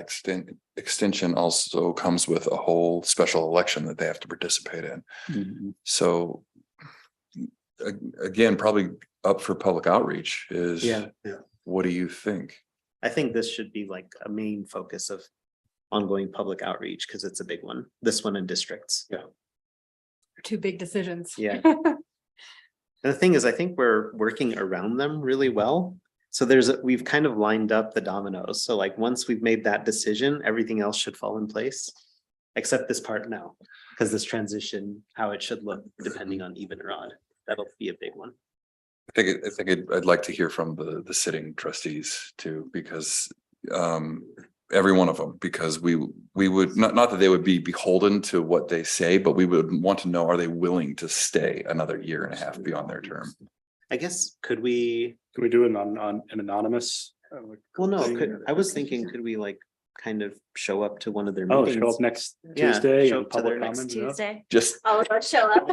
extension also comes with a whole special election that they have to participate in. Mhm. So again, probably up for public outreach is, Yeah. what do you think? I think this should be like a main focus of ongoing public outreach because it's a big one. This one in districts. Yeah. Two big decisions. Yeah. And the thing is, I think we're working around them really well. So we've kind of lined up the dominoes. So like, once we've made that decision, everything else should fall in place. Except this part now, because this transition, how it should look depending on even or odd. That'll be a big one. I'd like to hear from the sitting trustees too, because every one of them, because we would not that they would be beholden to what they say, but we would want to know, are they willing to stay another year and a half beyond their term? I guess, could we, Can we do it on an anonymous? well, no, thing? I was thinking, could we like kind of show up to one of their Oh, meetings? show up next Yeah, Tuesday show and up to their public next comment. you know? Tuesday, Just all of us show up.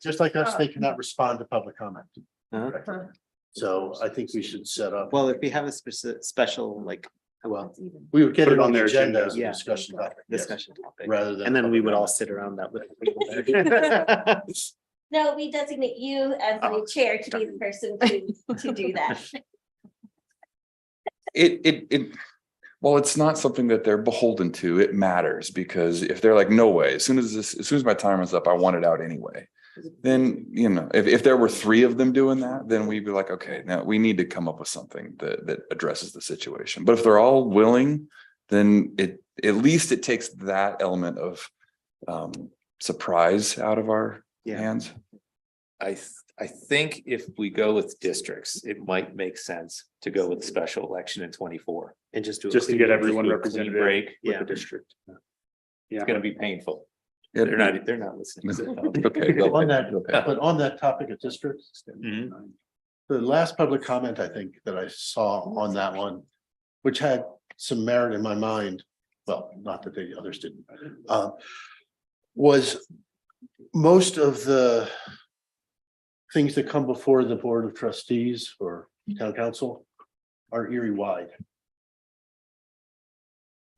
Just like us, they cannot respond to public comment. Uh-huh. So I think we should set up, Well, if we have a special, like, well, we would get Put it on their agenda. agenda as a Yeah. discussion topic. yes, discussion topic, Rather than. and then we public would all comment. sit around that with. the people No, we designate you as the chair to be the person to do that. well, it's not something that they're beholden to. It matters, because if they're like, no way, as soon as my time is up, I want it out anyway. Then, if there were 3 of them doing that, then we'd be like, okay, now we need to come up with something that addresses the situation. But if they're all willing, then at least it takes that element of surprise out of our Yeah. hands. I think if we go with districts, it might make sense to go with special election in 24. And just do. a Just to clean get break. everyone Do a clean represented break with Yeah. the district. Yeah. It's gonna be painful. Yeah. They're not listening. So- Okay. But on that, but on that topic of districts, Mhm. the last public comment, I think, that I saw on that one, which had some merit in my mind, well, not that the others didn't, was most of the things that come before the Board of Trustees or Town Council are Erie wide.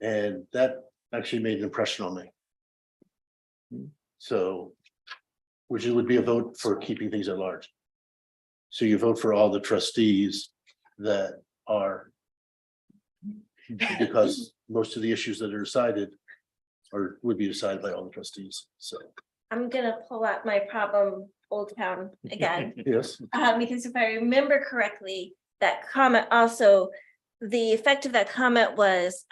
And that actually made an impression on me. So, which it would be a vote for keeping things at large. So you vote for all the trustees that are, because most of the issues that are decided would be decided by all the trustees, so. I'm gonna pull out my problem, Old Town again. Yes. Because if I remember correctly, that comment also, the effect of that comment was,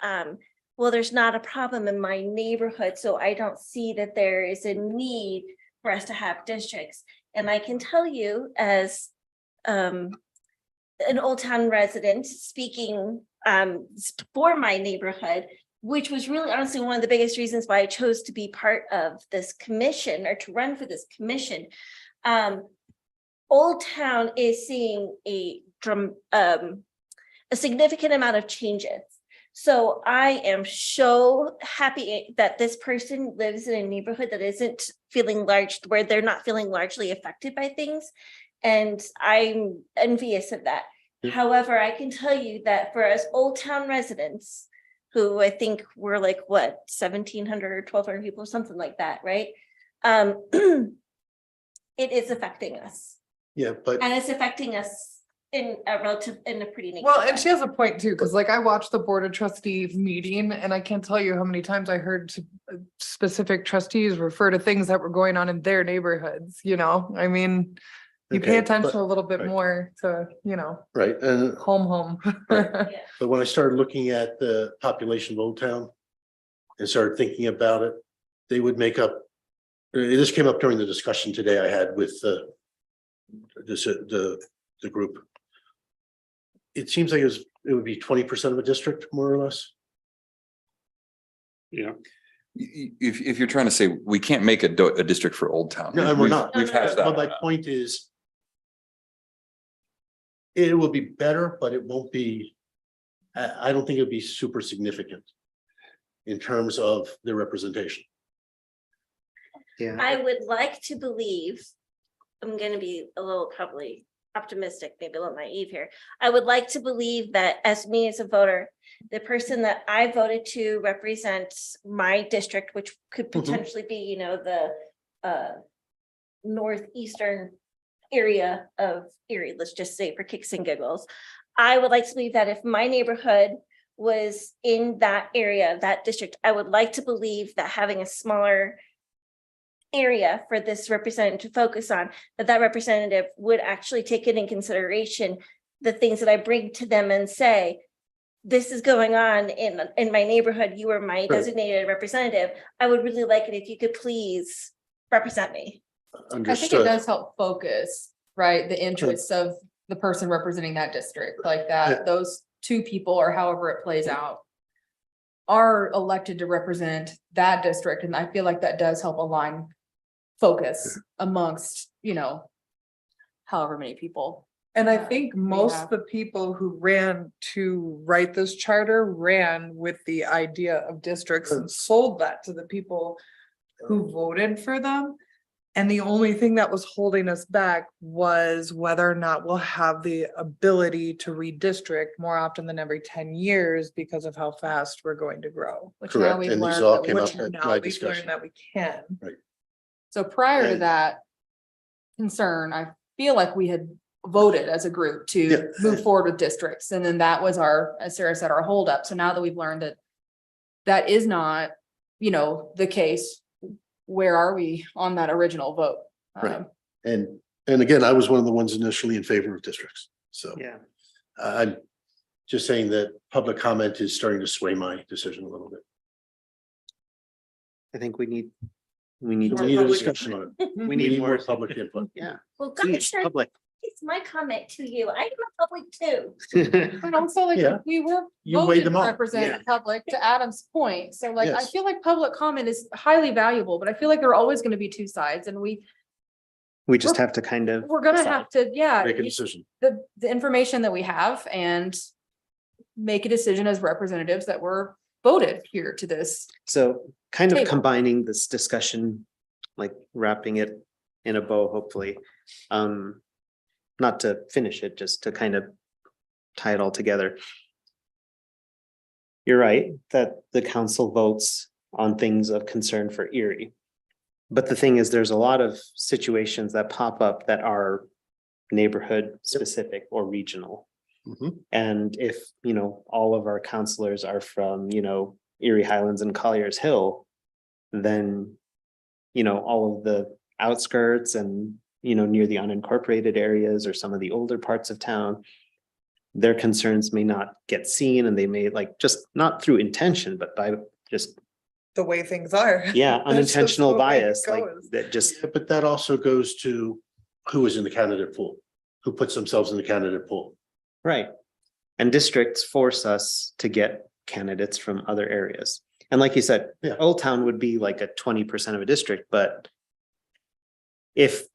well, there's not a problem in my neighborhood, so I don't see that there is a need for us to have districts. And I can tell you as an Old Town resident speaking for my neighborhood, which was really honestly one of the biggest reasons why I chose to be part of this commission or to run for this commission. Old Town is seeing a significant amount of changes. So I am so happy that this person lives in a neighborhood that isn't feeling where they're not feeling largely affected by things. And I'm envious of that. Yeah. However, I can tell you that for us Old Town residents, who I think we're like, what, 1,700 or 1,200 people, something like that, right? It is affecting us. Yeah, but And it's affecting us in a pretty negative Well, and way. she has a point too, because like I watched the Board of Trustees meeting and I can't tell you how many times I heard specific trustees refer to things that were going on in their neighborhoods, I mean, you pay Okay, attention but- a little bit right. more to, right, and home. Right. but when I started looking at the population of Old Town and started thinking about it, they would make up. This came up during the discussion today I had with the group. It seems like it would be 20% of a district, more or less. Yeah. If you're trying to say we can't make a district for Old Town. No, and we're not. We've hashed But my that. point is, it will be better, but it won't be, I don't think it'll be super significant in terms of the representation. Yeah, I would like to believe, I'm gonna be a little probably optimistic, maybe a little naive here. I would like to believe that as me as a voter, the person that I voted to represents my district, which could potentially be, you know, the northeastern area of Erie, let's just say for kicks and giggles. I would like to believe that if my neighborhood was in that area, that district, I would like to believe that having a smaller area for this representative to focus on, that representative would actually take it in consideration, the things that I bring to them and say, this is going on in my neighborhood, you are my designated representative. I would really like it if you could please represent me. I think it Understood. does help focus, right, the interests of the person representing that district, like Yeah. that, those two people or however it plays out are elected to represent that district. And I feel like that does help align focus amongst, you know, however many people. And I Yeah, think we most have- of the people who ran to write this charter ran with the idea of districts and sold that to the people who voted for them. And the only thing that was holding us back was whether or not we'll have the ability to redistrict more often than every 10 years because of how fast we're going to grow. Which now Correct, we've and these learned all that we came up can. at Now my we've discussion. learned that we can. So prior to And- that concern, I feel like we had voted as a group Yeah. to move forward with districts. And then that was our, as Sarah said, our holdup. So now that we've learned that that is not, you know, the case, where are we on that original vote? Right. Um, And again, I was one of the ones initially in favor of districts, so. Yeah. I'm just saying that public comment is starting to sway my decision a little bit. I think we need We need a to, discussion on it. we need more, public input. yeah, Well, please, gosh, public. it's my comment to you. I am a public too. And also like, Yeah. we were You weighed voted to them all. represent the public, to Adam's point. So like, I Yes. feel like public comment is highly valuable, but I feel like there are always gonna be two sides and We just have to kind of. we're gonna decide. have to, yeah. Make a decision. The information that we have and make a decision as representatives that were voted here to this. So kind of Table. combining this discussion, like wrapping it in a bow, hopefully. Not to finish it, just to kind of tie it all together. You're right that the council votes on things of concern for Erie. But the thing is, there's a lot of situations that pop up that are neighborhood specific or regional. Mhm. And if, you know, all of our counselors are from, you know, Erie Highlands and Colliers Hill, then, you know, all of the outskirts and, you know, near the unincorporated areas or some of the older parts of town, their concerns may not get seen and they may like, just not through intention, but by just, The way things are. yeah, That's just unintentional the way it bias, like goes. that just, Yeah, but that also goes to who is in the candidate pool, who puts themselves in the candidate pool. right. And districts force us to get candidates from other areas. And like you said, Yeah. Old Town would be like a 20% of a district, but if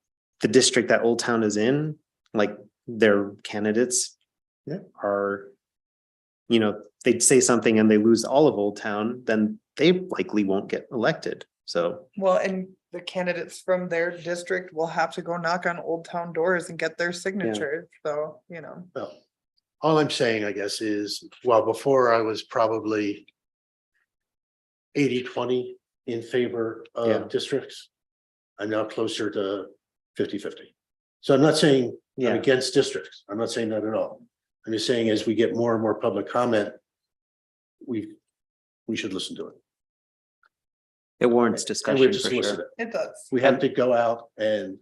the district that Old Town is in, like their candidates Yeah. are, you know, they'd say something and they lose all of Old Town, then they likely won't get elected. So, Well, and the candidates from their district will have to go knock on Old Town doors and get their signatures, so, you know. Well, all I'm saying, I guess, is, well, before I was probably 80-20 in favor Yeah. of districts. I'm now closer to 50-50. So I'm not saying I'm yeah, against districts. I'm not saying that at all. I'm just saying as we get more and more public comment, we should listen to it. it warrants And discussion we for just listen sure. it. It does. We have to go out and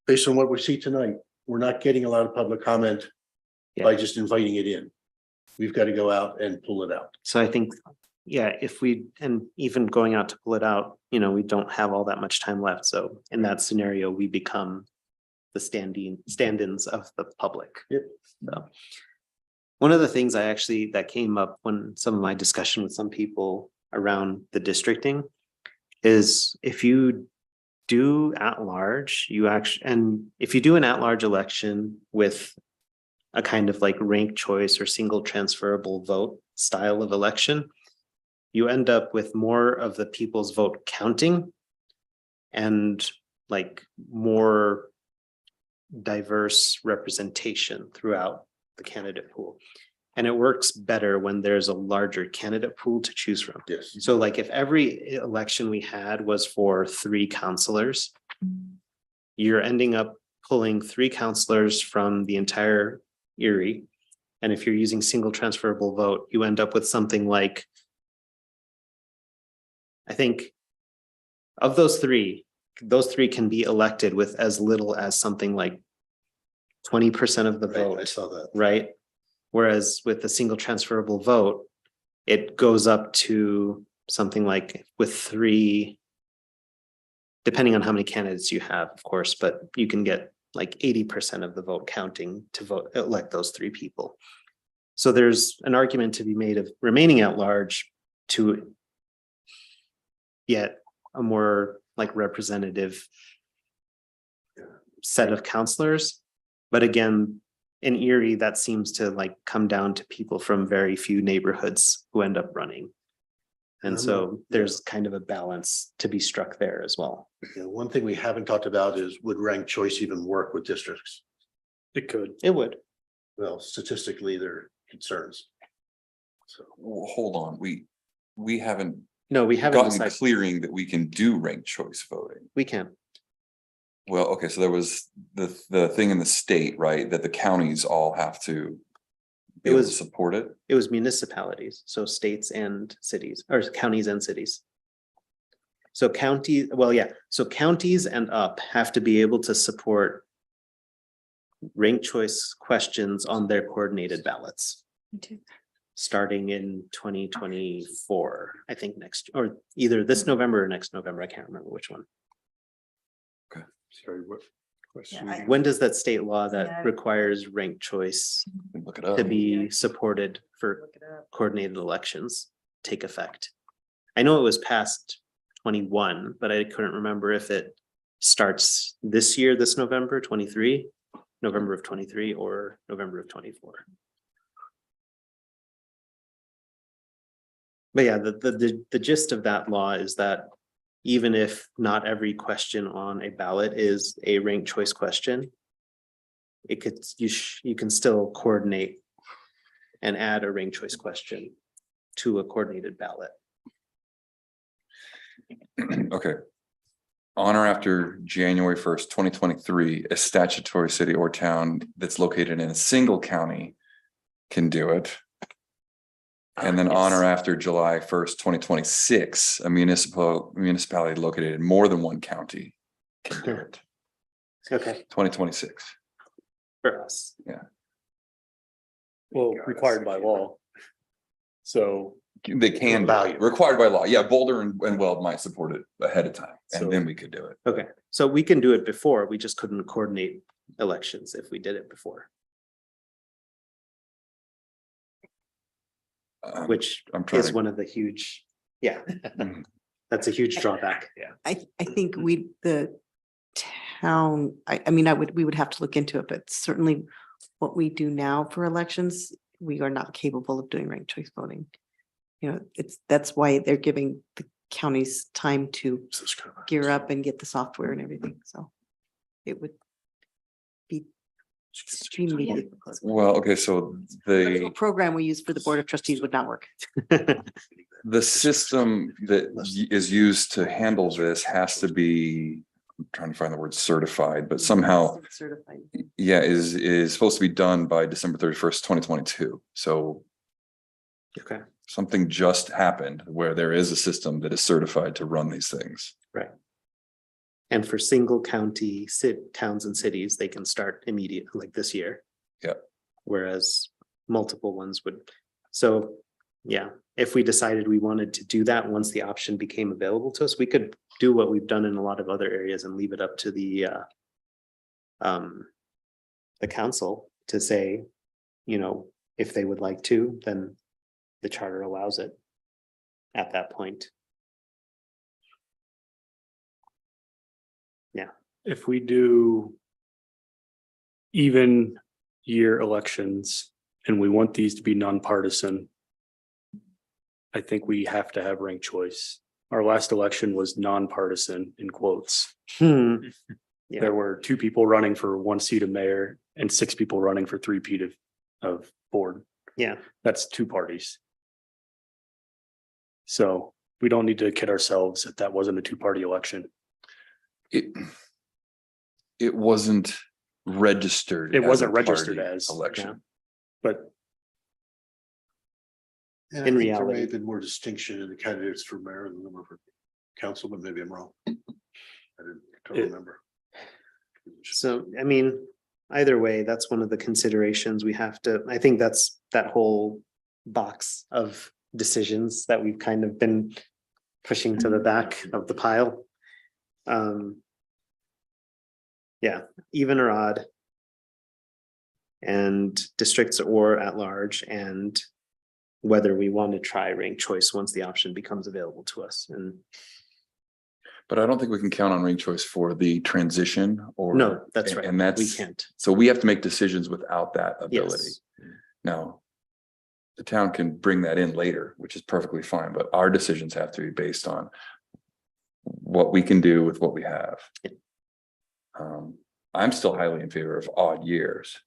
based on what we see tonight, we're not getting a lot of public comment by just inviting it in. We've got to go out and pull it out. So I think, yeah, if we, and even going out to pull it out, you know, we don't have all that much time left. So in that scenario, we become the stand-ins of the public. Yep. So one of the things that came up when some of my discussion with some people around the districting is if you do at large, and if you do an at-large election with a kind of like ranked choice or single transferable vote style of election, you end up with more of the people's vote counting and like more diverse representation throughout the candidate pool. And it works better when there's a larger candidate pool to choose from. Yes. So like if every election we had was for 3 counselors, you're ending up pulling 3 counselors from the entire Erie. And if you're using single transferable vote, you end up with something like, I think of those 3 can be elected with as little as something like 20% of the Right, I vote, saw that. right? Whereas with the single transferable vote, it goes up to something like with 3, depending on how many candidates you have, of course, but you can get like 80% of the vote counting to vote, elect those 3 people. So there's an argument to be made of remaining at large to get a more like representative set of counselors. But again, in Erie, that seems to like come down to people from very few neighborhoods who end up running. And so there's kind of a balance to be struck there as well. Yeah, one thing we haven't talked about is would ranked choice even work with districts? It could. It would. Well, statistically, there are concerns. So, Well, hold on, we haven't No, we haven't gotten decided. clearing that we can do ranked choice voting. We can. Well, okay, so there was the thing in the state, right, that the counties all have to be It able to was- support it. It was municipalities, so states and cities, or counties and cities. So county, well, yeah, so counties and up have to be able to support ranked choice questions on their coordinated ballots. Starting in 2024, I think next, or either this November or next November, I can't remember which one. Sorry, what question? Yeah, When does that state law Yeah. that requires ranked choice Look it up. to be supported for coordinated elections take effect? I know it was past 21, but I couldn't remember if it starts this year, this November 23, November of 23 or November of 24. But yeah, the gist of that law is that even if not every question on a ballot is a ranked choice question, it could, you can still coordinate and add a ranked choice question to a coordinated ballot. Okay. On or after January 1st, 2023, a statutory city or town that's located in a single county can do it. And then on or after July 1st, 2026, a municipality located in more than one county can do it. Okay, 2026. for us. Well, required by law. So, They can Value. required by law. Yeah, Boulder and Weld might support it ahead of time, So- and then we could do it. Okay, so we can do it before, we just couldn't coordinate elections if we did it before, which I'm trying is to, one of the huge, yeah. Mhm. That's a huge drawback. I think the town, I mean, we would have to look into it, but certainly what we do now for elections, we are not capable of doing ranked choice voting. You know, that's why they're giving the counties time to gear up and get the software and everything, so it would be extremely difficult. well, okay, so The program we use for the Board of Trustees would not work. the system that is used to handle this has to be, I'm trying to find the word certified, but somehow, Certified. yeah, is supposed to be done by December 31st, 2022. So Okay, something just happened where there is a system that is certified to run these things. right. And for single county towns and cities, they can start immediately, like this year. Yeah. Whereas multiple ones would, so, yeah, if we decided we wanted to do that, once the option became available to us, we could do what we've done in a lot of other areas and leave it up to the council to say, you know, if they would like to, then the charter allows it at that point. if we do even year elections and we want these to be nonpartisan, I think we have to have ranked choice. Our last election was nonpartisan in quotes. Yeah. there were 2 people running for 1 seat of mayor and 6 people running for 3 seat of board. Yeah, That's 2 parties. So we don't need to kid ourselves if that wasn't a 2-party election. It wasn't registered. It as wasn't a registered party as. election. But And In I think there may reality. have been more distinction in the candidates for mayor than there were for council, but maybe I'm wrong. I don't remember. so, I mean, either way, that's one of the considerations we have to, I think that's that whole box of decisions that we've kind of been pushing to the back of the pile. Yeah, even or odd. And districts or at large, and whether we want to try ranked choice once the option becomes available to us. And But I don't think we can count on ranked choice for the transition or. no, that's right. And that's. We can't. So we have to make decisions without that ability. Yes. Now. The town can bring that in later, which is perfectly fine, but our decisions have to be based on. What we can do with what we have. I'm still highly in favor of odd years.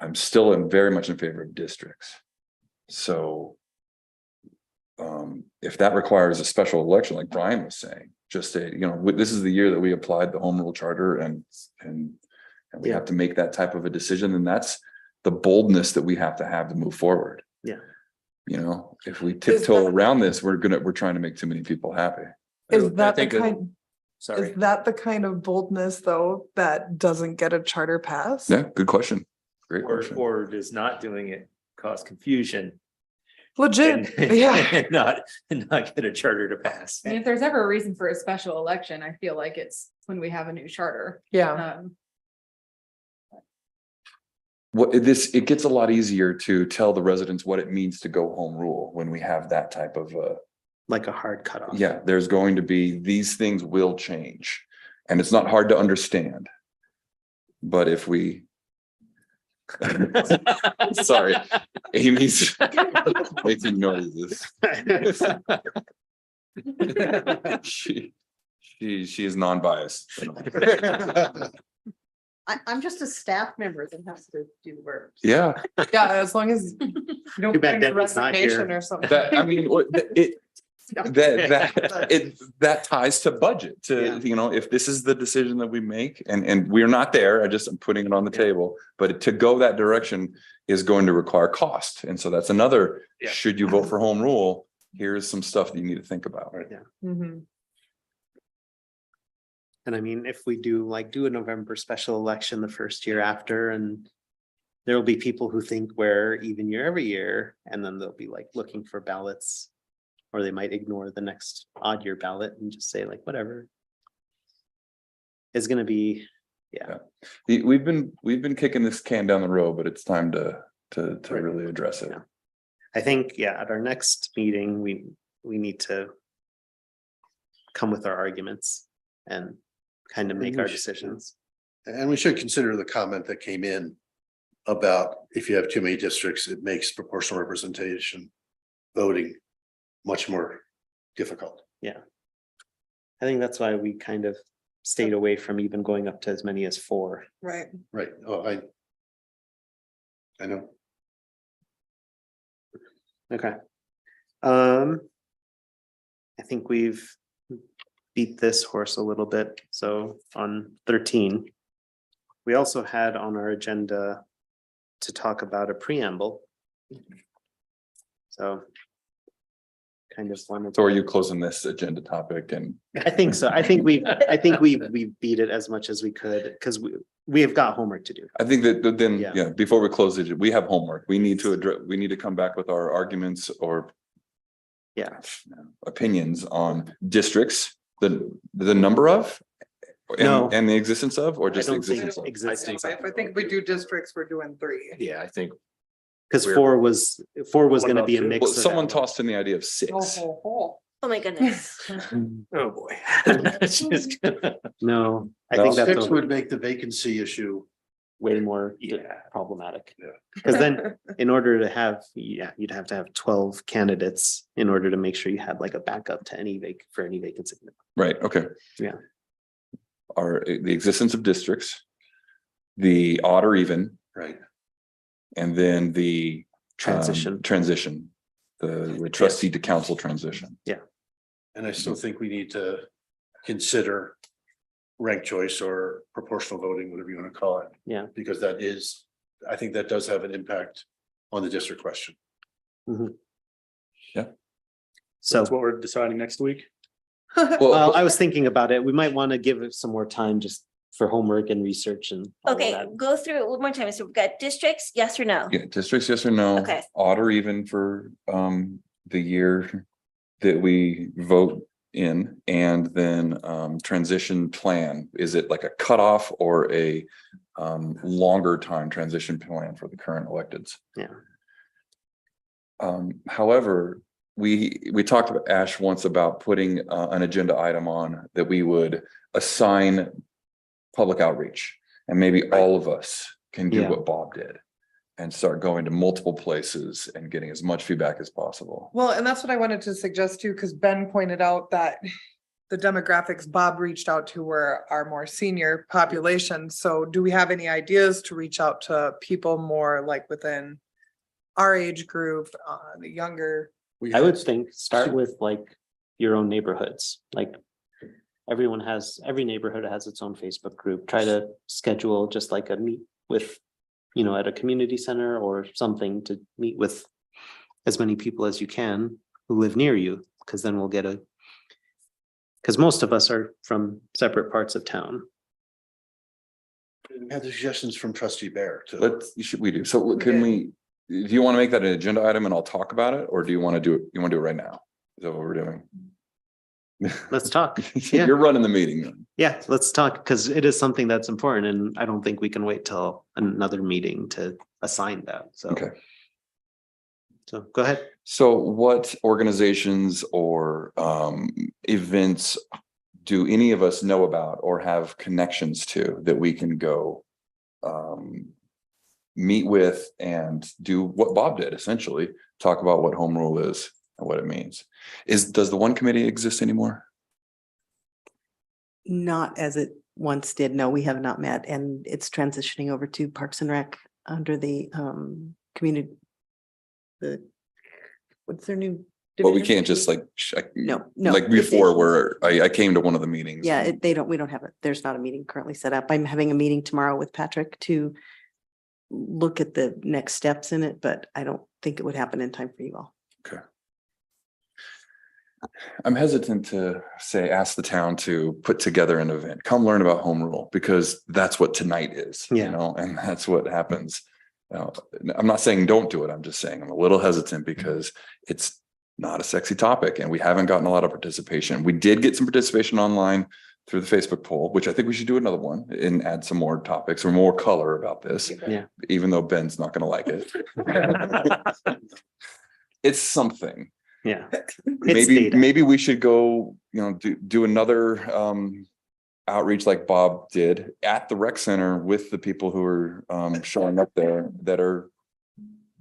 I'm still very much in favor of districts. So. If that requires a special election, like Brian was saying, just say, this is the year that we applied the home rule charter and we have to make that type of a decision, and that's the boldness that we have to move forward. Yeah. If we tiptoe around this, we're trying to make too many people happy. Is that the think it- kind, Sorry. is that the kind of boldness though, that doesn't get a charter pass? Yeah, good question. Great Or, question. or does not doing it cause confusion Legit, and yeah. and not get a charter to pass? And if there's ever a reason for a special election, I feel like it's when we have a new charter. Yeah, It gets a lot easier to tell the residents what it means to go home rule when we have that type of Like a hard cutoff. yeah, there's going to be, these things will change. And it's not hard to understand. But if we. Sorry, Amy's making noises. She is non-biased. I'm just a staff member that has to do the work. Yeah, yeah, as long as you don't Too bad bring Debbie's not here. resignation or something. that ties to budget, to, if this is the decision that we make, and we're not there, I'm putting it on the table, but to go that direction is going to require cost. And so that's another, should you vote for home rule, here's some stuff that you need to think about. Right. Mhm. And I mean, if we do a November special election the first year after, and there will be people who think we're even year every year, and then they'll be looking for ballots. Or they might ignore the next odd year ballot and just say whatever. It's gonna be, We've been kicking this can down the road, but it's time to Right. really address it. Yeah. I think, at our next meeting, we need to come with our arguments and kind of make our decisions. And we should consider the comment that came in about if you have too many districts, it makes proportional representation voting much more difficult. I think that's why we kind of stayed away from even going up to as many as 4. Right. Right. Oh, I know. Okay. I think we've beat this horse a little bit. So on 13, we also had on our agenda to talk about a preamble. So kind of wanted. So are you closing this agenda topic? And I think so. I think we beat it as much as we could because we have got homework to do. I think that then, Yeah. before we close it, we have homework. We need to address, we need to come back with our arguments or opinions on districts, the number of No. and the existence of, or I just don't think existence of. existence. If I think we do districts, we're doing 3. Yeah, I think Because 4 was going to be a about mix. Well, of someone that. tossed in the idea of 6. Oh my goodness. oh boy. No, I No. think that's 6 would make the vacancy issue. way more Yeah. problematic. Yeah. Because then in order to have, you'd have to have 12 candidates in order to make sure you had a backup to any for any vacancy. Right, okay. Yeah. are the existence of districts, the odd or even, Right. and then the Transition. the trustee to council transition. And I still think we need to consider ranked choice or proportional voting, whatever you want to call it. Yeah. Because that is, I think that does have an impact on the district question. So, That's what we're deciding next week. well, I was thinking about it. We might want to give it some more time just for homework and research and all of Okay, that. go through it one more time. So we've got districts, yes or no? Yeah, districts, yes or no? Okay. Odd or even for the year that we vote in, and then transition plan. Is it like a cutoff or a longer time transition plan for the current electeds? Yeah. However, we talked about Ash once about putting an agenda item on that we would assign public outreach, and maybe all of us can do Yeah. what Bob did and start going to multiple places and getting as much feedback as possible. Well, and that's what I wanted to suggest too, because Ben pointed out that the demographics Bob reached out to were our more senior population. So do we have any ideas to reach out to people more like within our age group, the younger? I would think start with like your own neighborhoods, like every neighborhood has its own Facebook group. Try to schedule just like a meet with, at a community center or something to meet with as many people as you can who live near you, because then we'll get because most of us are from separate parts of town. We had the suggestions from trustee Bear too. We do. So can we, do you want to make that an agenda item and I'll talk about it? Or do you want to do it? You want to do it right now? Is that what we're doing? Let's talk. Yeah. You're running the meeting then. Yeah, let's talk, because it is something that's important, and I don't think we can wait till another meeting to assign that, so. Okay. So go ahead. So what organizations or events do any of us know about or have connections to that we can go meet with and do what Bob did, essentially talk about what home rule is and what it means? Does the one committee exist anymore? Not as it once did. No, we have not met, and it's transitioning over to Parks and Rec under the community. What's their new? Well, we division? can't just like, No. like before where I came to one of the meetings. Yeah, we don't have it. There's not a meeting currently set up. I'm having a meeting tomorrow with Patrick to look at the next steps in it, but I don't think it would happen in time for you all. Okay. I'm hesitant to ask the town to put together an event, come learn about home rule, because that's what tonight is, Yeah. and that's what happens. Now, I'm not saying don't do it. I'm just saying I'm a little hesitant because it's not a sexy topic and we haven't gotten a lot of participation. We did get some participation online through the Facebook poll, which I think we should do another one and add some more topics or more color about this. Yeah. Even though Ben's not going to like it. It's something. Yeah. It's data. Maybe we should go, do another outreach like Bob did at the rec center with the people who are showing up there that are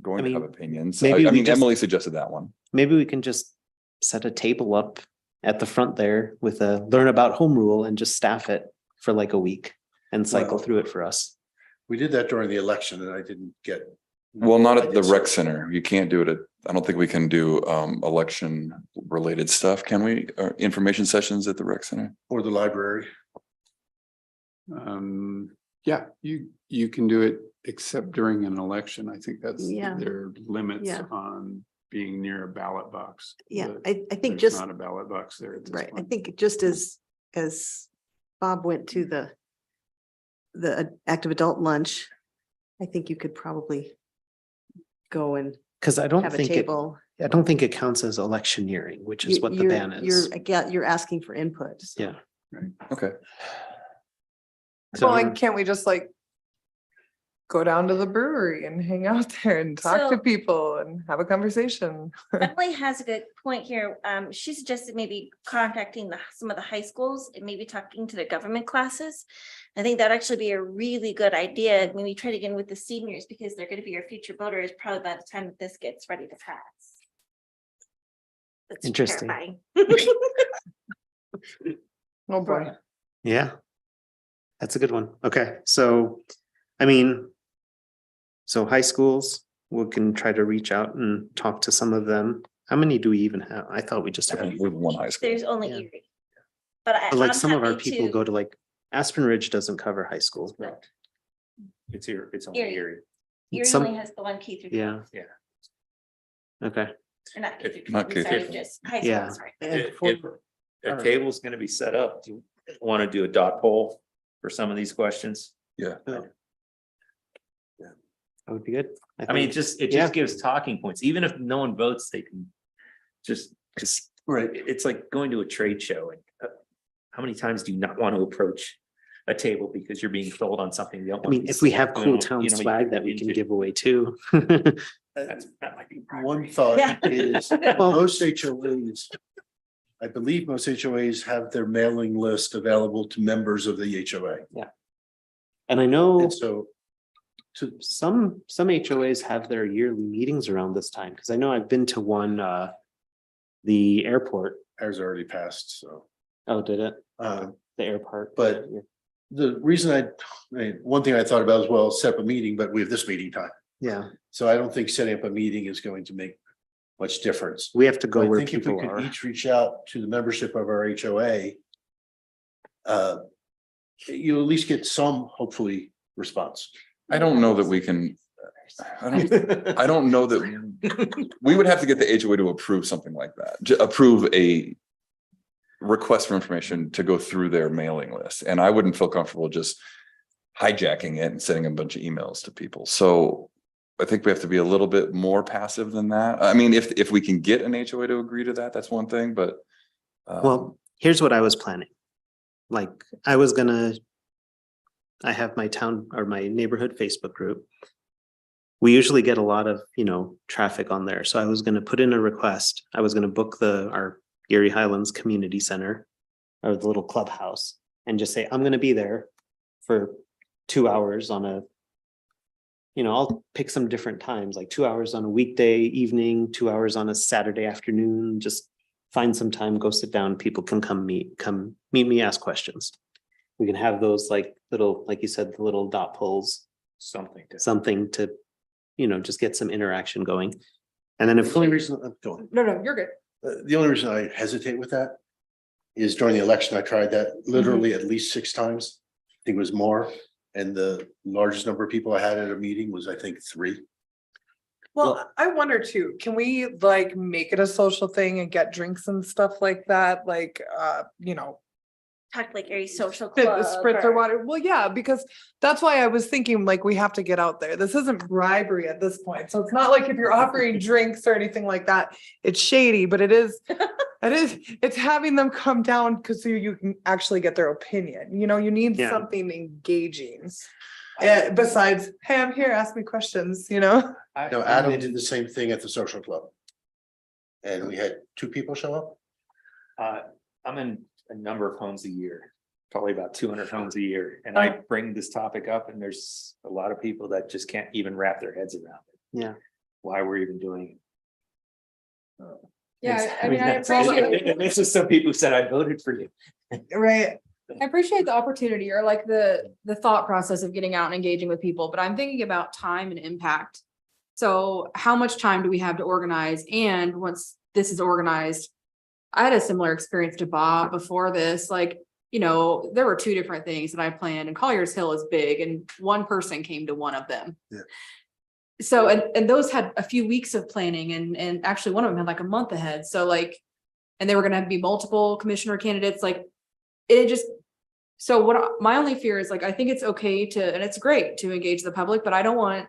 going to have opinions. maybe we just- Emily suggested that one. Maybe we can just set a table up at the front there with a learn about home rule and just staff it for like a week and cycle Well- through it for us. We did that during the election and I didn't get. Well, not I at the did rec some- center. You can't do it I don't think we can do election related stuff. Can we? Information sessions at the rec center? Or the library. Yeah, you can do it except during an election. I think that's, Yeah. there are limits Yeah. on being near a ballot box. Yeah, But I think there's just, not a ballot box there at this right, I point. think just as Bob went to the active adult lunch, I think you could probably go and Because I don't have a think table. I don't think it counts as electioneering, which is what the ban is. You're asking for input. so. Yeah. Okay. Well, like, can't we just like go down to the brewery and hang out there and talk to So- people and have a conversation? Emily has a good point here. She suggested maybe contacting some of the high schools and maybe talking to their government classes. I think that'd actually be a really good idea. Maybe try it again with the seniors because they're gonna be our future voters probably by the time that this gets ready to pass. That's Interesting. terrifying. Oh, boy. Yeah. That's a good one. Okay, so, I mean, so high schools, we can try to reach out and talk to some of them. How many do we even have? I thought we just had. We're one high school. There's only Yeah. Erie. But I. But like I'm some of our happy people to- go to like Aspen Ridge doesn't cover high school. Correct. It's here, it's only Erie. Erie. Erie some- only has the one K through. Yeah. 12, Okay, or not K through Not 12, K sorry, through just high Yeah. school, sorry. If a cable's gonna be set up, do you want to do a dot poll for some of these questions? that would be good. I mean, it Yeah. just gives talking points, even if no one votes, they can just, because Right. it's like going to a trade show and how many times do you not want to approach a table because you're being sold on something you don't? I want to mean, be if we sold, have you cool know, town you know, swag that we can into. give away too. That might be. One thought Yeah. is, most HOAs, I believe most HOAs have their mailing list available to members of the HOA. And I know And so some HOAs have their yearly meetings around this time, because I know I've been to one, the airport. ours already passed, so. Oh, did it? Uh, The airport. but- the reason I mean, one thing I thought about as well, set up a meeting, but we have this meeting time. Yeah, So I don't think setting up a meeting is going to make much difference. we have to go I where think if we people could are. each reach out to the membership of our HOA. You at least get some, hopefully, response. I don't know that we can, I don't know that, we would have to get the HOA to approve something like that, to approve a request for information to go through their mailing list, and I wouldn't feel comfortable just hijacking it and sending a bunch of emails to people. So I think we have to be a little bit more passive than that. I mean, if we can get an HOA to agree to that, that's one thing, but Well, here's what I was planning. Like, I have my town or my neighborhood Facebook group. We usually get a lot of, traffic on there. So I was gonna put in a request. I was gonna book our Erie Highlands Community Center or the little clubhouse and just say, I'm gonna be there for 2 hours on a, I'll pick some different times, like 2 hours on a weekday evening, 2 hours on a Saturday afternoon, just find some time, go sit down, people can come meet me, ask questions. We can have those like little, like you said, the little dot polls, something to, just get some interaction going. And then The if, only reason I'm going, No, you're good. the only reason I hesitate with that is during the election, I tried that literally at least 6 times. I think it was more. And the largest number of people I had at a meeting was, I think, 3. Well, I wonder too, can we like make it a social thing and get drinks and stuff like that? Like, Talk like Erie Social fit the Club. spritz or water. Well, yeah, because that's why I was thinking like we have to get out there. This isn't bribery at this point. So it's not like if you're offering drinks or anything like that, it's shady, but it's having them come down because you can actually get their opinion. You need Yeah. something engaging. Besides, hey, I'm here, ask me questions, No, Adam did the same thing at the social club. And we had 2 people show up. I'm in a number of homes a year, probably about 200 homes a year, and I bring this topic up, and there's a lot of people that just can't even wrap their heads around it. yeah, Why we're even doing it. Yeah, I mean, I that's- appreciate, and this is some people who said, I voted for you. right? I appreciate the opportunity or like the thought process of getting out and engaging with people, but I'm thinking about time and impact. So how much time do we have to organize? And once this is organized, I had a similar experience to Bob before this, like, there were 2 different things that I planned, and Collier's Hill is big and one person came to one of them. Yeah. So, and those had a few weeks of planning and actually one of them had like a month ahead. So like, and they were gonna be multiple commissioner candidates, like it just. So my only fear is like, I think it's okay to, and it's great to engage the public, but I don't want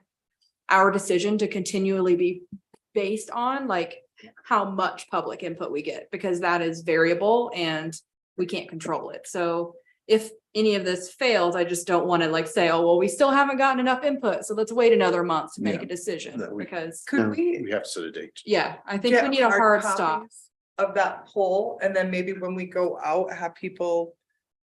our decision to continually be based on like how much public input we get, because that is variable and we can't control it. So if any of this fails, I just don't want to like say, oh, well, we still haven't gotten enough input, so let's wait another month to make Yeah. a decision, No, because, Could we We have to set a date. yeah, I think we get need a hard stop. copies of that poll, and then maybe when we go out, have people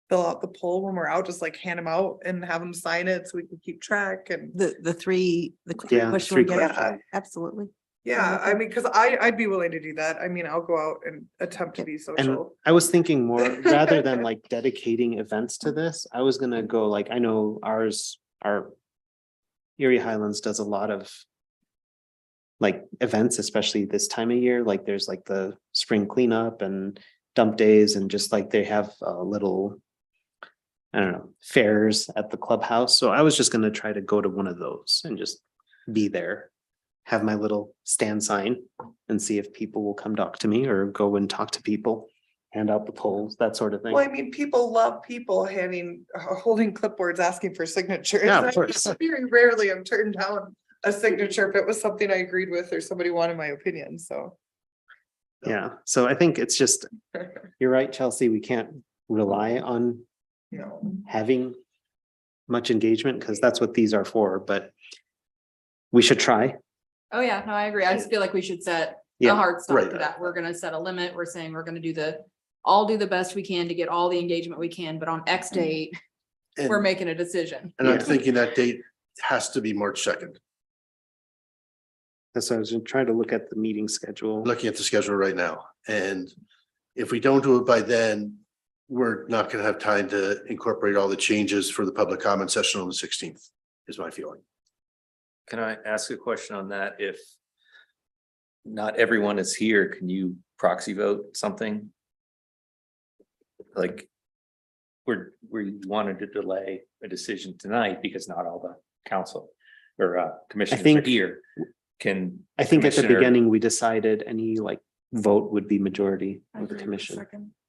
fill out the poll when we're out, just like hand them out and have them sign it so we can keep track and. The three Yeah, questions. 3 we get, questions. absolutely. Yeah, I mean, cause I'd be willing to do that. I mean, I'll go out and attempt to be And social. I was thinking more, rather than like dedicating events to this, I was gonna go like, I know our Erie Highlands does a lot of like events, especially this time of year, like there's like the spring cleanup and dump days and just like they have a little, I don't know, fairs at the clubhouse. So I was just gonna try to go to one of those and just be there. Have my little stand sign and see if people will come talk to me or go and talk to people, hand out the polls, that sort of thing. Well, I mean, people love people holding clipboards, asking for signatures. Yeah, of I course. Very rarely I'm turned down a signature if it was something I agreed with or somebody wanted my opinion, so. Yeah, so I think it's just, you're right, Chelsea, we can't rely on No. having much engagement because that's what these are for, but we should try. Oh, yeah, no, I agree. I just feel like we should set a Yeah, hard stop right. to that. We're gonna set a limit. We're saying we're gonna all do the best we can to get all the engagement we can, but on X date, we're And making a decision. and I'm Yeah. thinking that date has to be March 2nd. So I was trying to look at the meeting schedule. Looking at the schedule right now, and if we don't do it by then, we're not gonna have time to incorporate all the changes for the public comment session on the 16th, is my feeling. Can I ask a question on that? If not everyone is here, can you proxy vote something? Like, we wanted to delay a decision tonight because not all the council or commissioners are think- here. Can. I think at the commissioner- beginning, we decided any like vote would be majority of the commission.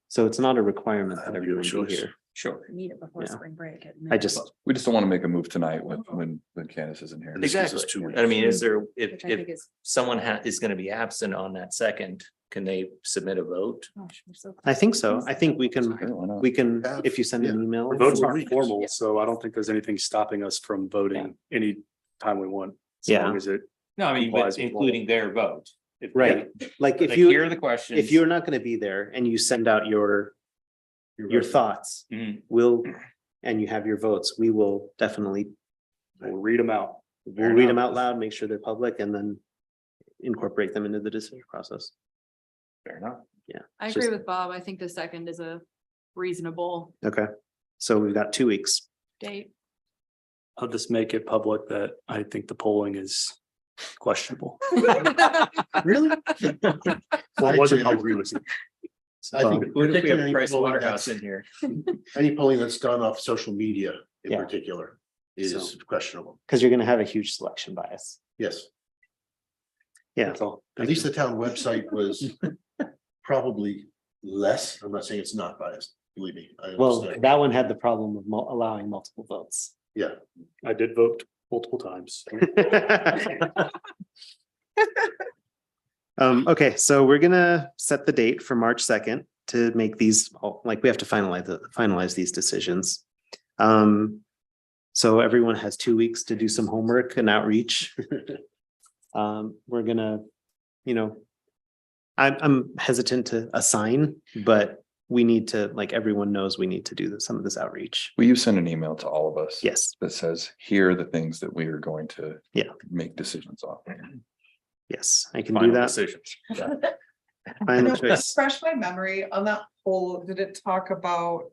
So it's not a requirement that Have everyone your be choice. here. Sure. Need it before Yeah. spring break. I just, We just don't want to make a move tonight when Candace isn't here. And this gives us Exactly. 2 weeks. I mean, is there, Which I think if is. someone is gonna be absent on that second, can they submit a vote? Gosh, we're so I think so. I think we can, Sure, why not? we can, if you send an Yeah. email. Our votes Four aren't weeks. formal, so I don't think there's anything stopping us from voting any time we want. As Yeah. long as it, No, I mean, but Complies with law. including their vote. If they- Right, like if Like, here are you, the questions. if you're not gonna be there and you send out your thoughts, Mhm. and you have your votes, we will definitely, we'll read them out. we'll read them out loud, make sure they're public, and then incorporate them into the decision process. Fair enough. I It's agree just- with Bob. I think the second is a reasonable Okay, so we've got 2 weeks. date. I'll just make it public that I think the polling is questionable. Really? Well, it wasn't I agree public. with you. I think What if we have particularly Price polling Waterhouse that's- in here? any polling that's done off social media in Yeah. particular is So- questionable. Because you're gonna have a huge selection bias. Yes, Yeah, That's all. at least the town website was probably less. I'm not saying it's not biased, believe me. I well, understand. that one had the problem of allowing multiple votes. Yeah, I did vote multiple times. Okay, so we're gonna set the date for March 2nd to make these, like, we have to finalize these decisions. So everyone has 2 weeks to do some homework and outreach. We're gonna, I'm hesitant to assign, but we need to, like, everyone knows we need to do some of this outreach. Will you send an email to all of us? Yes, That says, here are the things that we are going to. Yeah. Make decisions on. yes, I can do Final that. decisions. Final No, choice. Refresh my memory on that poll, did it talk about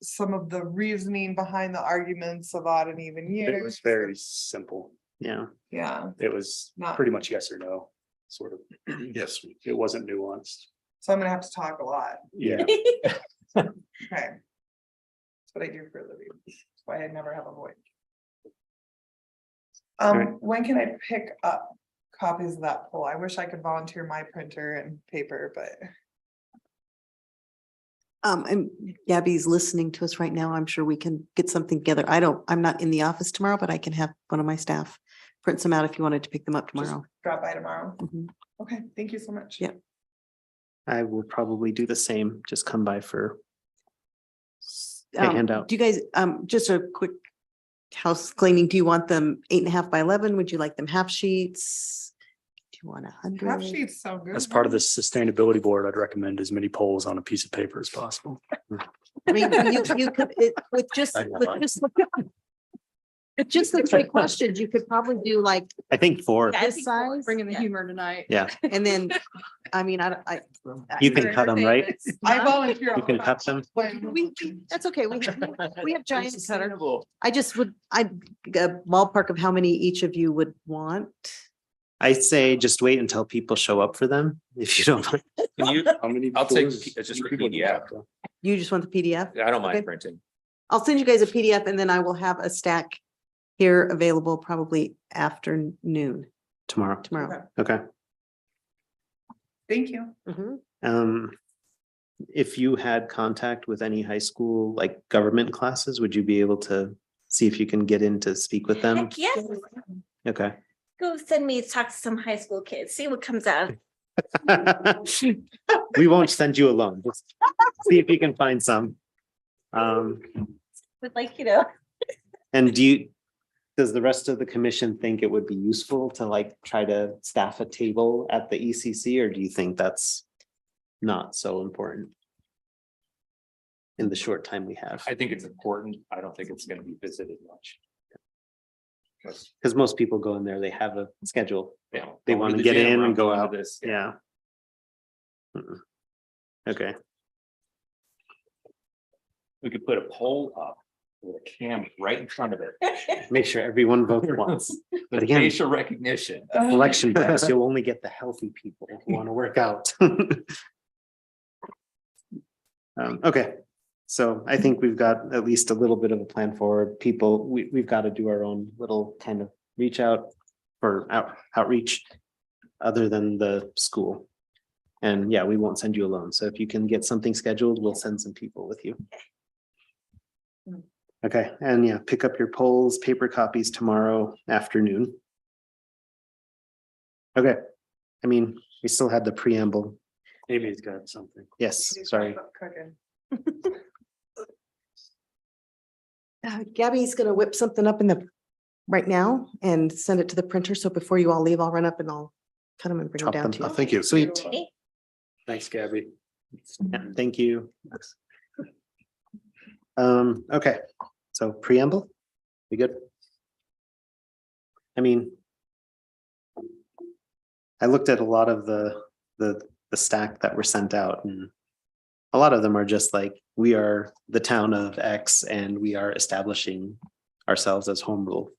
some of the reasoning behind the arguments of odd and even years? It was very simple. Yeah, Yeah, It was Not- pretty much yes or no, sort of. yes. It wasn't nuanced. so I'm gonna have to talk a lot. Yeah. Okay. That's what I do for a living. That's why I never have a voice. Alright. When can I pick up copies of that poll? I wish I could volunteer my printer and paper, but And Gabby's listening to us right now. I'm sure we can get something together. I'm not in the office tomorrow, but I can have one of my staff print some out if you wanted to pick them up just tomorrow. drop by tomorrow. Mhm. Okay, thank you so much. Yeah. I will probably do the same, just come by for a handout. Do you guys, just a quick house cleaning, do you want them 8.5 by 11? Would you like them half sheets? Do you want 100? Half sheets sound good. As part of the sustainability board, I'd recommend as many polls on a piece of paper as possible. I mean, you could, with just, I know. with just, Just the 3 questions, you could probably do like I think 4. Yeah, I this think size, Bringing the Yeah. humor tonight. Yeah, and then, I mean, you can cut them, right? I volunteer. You can cut them. that's okay. We have giant cutter. I just would, a ballpark of how many each of you would want. I'd say just wait until people show up for them, if you don't. mind. Can you, How many? I'll take, floors? it's just a People do PDF. that. You just want the PDF? I don't Okay. mind printing. I'll send you guys a PDF and then I will have a stack here available probably afternoon Tomorrow. tomorrow. Okay. Thank you. Mhm. If you had contact with any high school, like government classes, would you be able to see if you can get in to speak with them? Heck, yes. Okay. Go send me to talk to some high school kids, see what comes out. We won't send you alone. Just see if you can find some. With like, you know, And does the rest of the commission think it would be useful to like try to staff a table at the ECC, or do you think that's not so important? In the short time we have, I think it's important. I don't think it's gonna be visited much. because most people go in there, they have a schedule. Yeah. They Going want to the get gym, in or and I'm go going to out. this, Yeah. Mm-mm. Okay, We could put a poll up with a camera right in front of it. make sure everyone votes once. But again- facial recognition. Election bias, you'll only get the healthy people who want to work out. Okay, so I think we've got at least a little bit of a plan for people. We've got to do our own little kind of reach out or outreach other than the school. And yeah, we won't send you alone. So if you can get something scheduled, we'll send some people with you. Okay, and yeah, pick up your polls, paper copies tomorrow afternoon. Okay, I mean, we still had the preamble. Amy's got something. Yes, sorry. Gabby's gonna whip something up right now and send it to the printer. So before you all leave, I'll run up and I'll cut them and bring them Chop down them. to you. Thank you. Sweet. Thanks, Gabby. Yeah, thank you. Okay, so preamble, we good? I mean, I looked at a lot of the stack that were sent out, and a lot of them are just like, we are the town of X and we are establishing ourselves as home rule.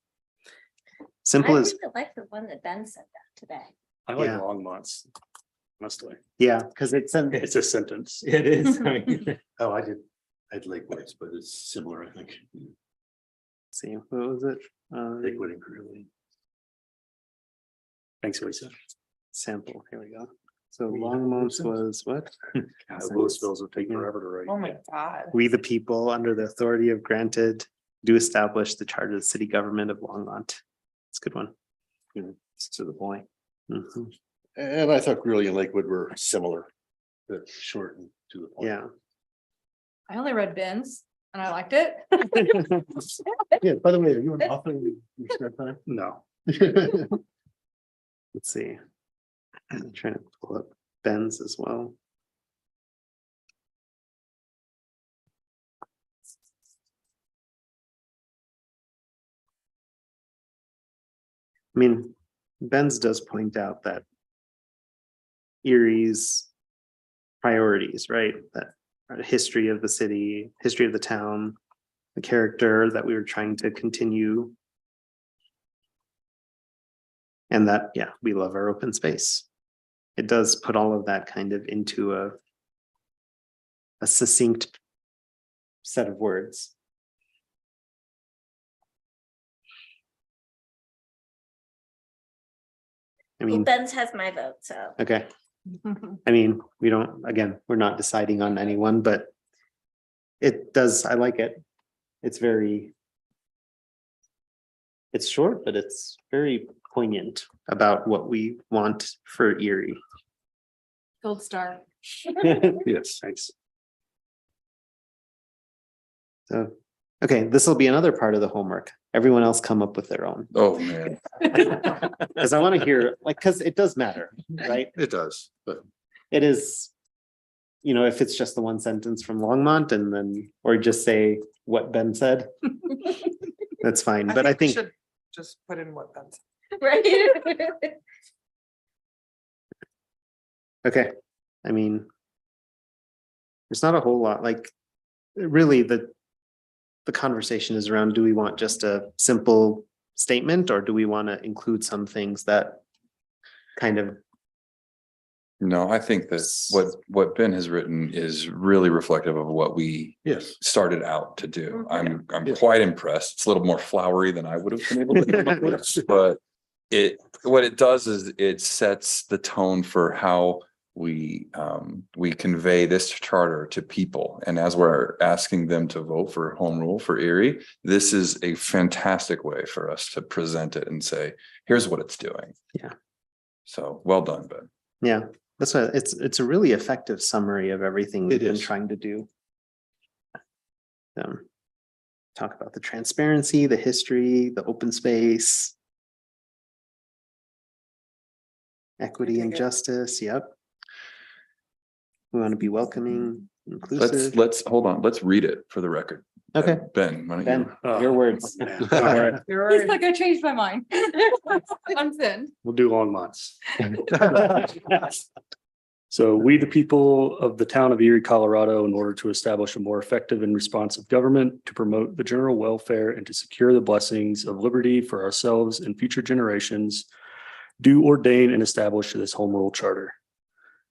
I Simple as, really like the one that Ben sent out today. I like Yeah. Longmont's. Honestly, yeah, because it's an, it's a sentence. It is. I mean, Oh, I'd like words, but it's similar, I think. see, what was it? Liquid and really. Thanks, Lisa. Sample, here we go. So Longmont's was what? Those bills would take forever to write. Oh my God. We, the people, under the authority of granted, do establish the charter of the city government of Longmont. It's a good one. It's to the point. Mhm. And I thought really in Lakewood were similar, but short and to the point. Yeah. I only read Ben's and I liked it. Yeah, by the way, are you an author? in your spare time? No. Let's see. I'm trying to pull up Ben's as well. I mean, Ben's does point out that Erie's priorities, right? That history of the city, history of the town, the character that we were trying to continue. And that, yeah, we love our open space. It does put all of that kind of into a succinct set of words. I Well, mean, Ben's has my vote, so. okay. I mean, we don't, again, we're not deciding on anyone, but it does, I like it. It's short, but it's very poignant about what we want for Erie. Gold star. Yes, thanks. So, okay, this will be another part of the homework. Everyone else come up with their own. Oh, man, Because I want to hear, like, because it does matter, right? It does, but It is, if it's just the one sentence from Longmont and then, or just say what Ben said. That's fine, but we I think, should just put in what Ben said. Right? okay, I mean. There's not a whole lot, like, really, the conversation is around, do we want just a simple statement, or do we want to include some things that kind of, No, I think that what Ben has written is really reflective of what we Yes. started out to do. I'm Yeah. quite impressed. It's a little more flowery than I would have been able to come up with, but what it does is it sets the tone for how we convey this charter to people. And as we're asking them to vote for home rule for Erie, this is a fantastic way for us to present it and say, here's what it's doing. Yeah. So well done, Ben. yeah, that's a, it's a really effective summary of everything we've It been is. trying to do. Talk about the transparency, the history, the open space. Equity and dig it. justice, yep. We want to be welcoming, inclusive. Let's hold on. Let's read it for the record. Okay, Ben, why don't Ben, you? your words. All right, He's like, I changed my mind. I'm thin. we'll do long months. So we, the people of the town of Erie, Colorado, in order to establish a more effective and responsive government, to promote the general welfare and to secure the blessings of liberty for ourselves and future generations, do ordain and establish this home rule charter.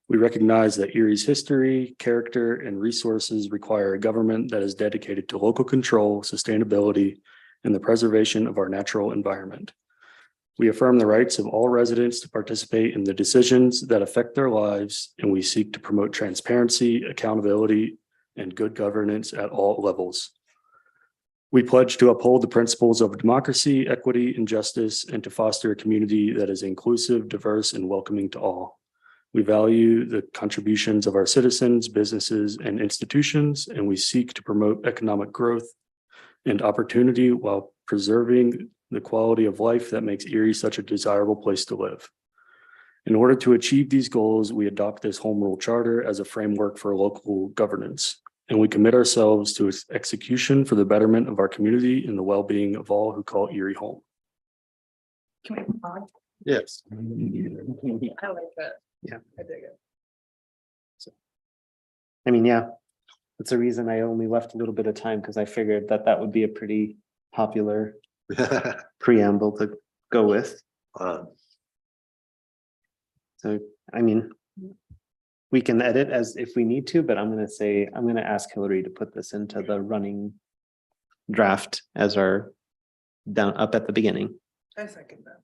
We recognize that Erie's history, character, and resources require a government that is dedicated to local control, sustainability, and the preservation of our natural environment. We affirm the rights of all residents to participate in the decisions that affect their lives, and we seek to promote transparency, accountability, and good governance at all levels. We pledge to uphold the principles of democracy, equity, and justice, and to foster a community that is inclusive, diverse, and welcoming to all. We value the contributions of our citizens, businesses, and institutions, and we seek to promote economic growth and opportunity while preserving the quality of life that makes Erie such a desirable place to live. In order to achieve these goals, we adopt this home rule charter as a framework for local governance, and we commit ourselves to its execution for the betterment of our community and the well-being of all who call Erie home. Can we move on? Yes. I like that. Yeah. I dig it. I mean, yeah, that's the reason I only left a little bit of time, because I figured that that would be a pretty popular preamble to go with. So, I mean, we can edit as if we need to, but I'm gonna ask Hillary to put this into the running draft as our down up at the beginning. I second that.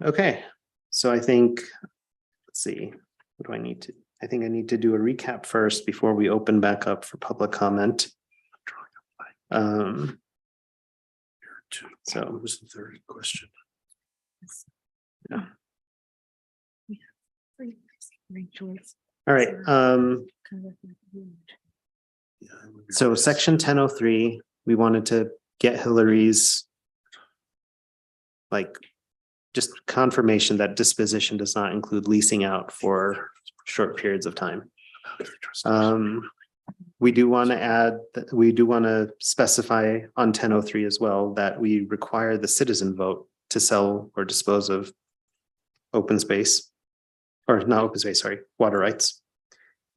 Okay, so I think, let's see, what do I need to, I think I need to do a recap first before we open back up for public comment. So What was the third question? all right, so section 1003, we wanted to get Hillary's like just confirmation that disposition does not include leasing out for short periods of time. We do want to add that we do want to specify on 1003 as well that we require the citizen vote to sell or dispose of open space, or not open space, sorry, water rights.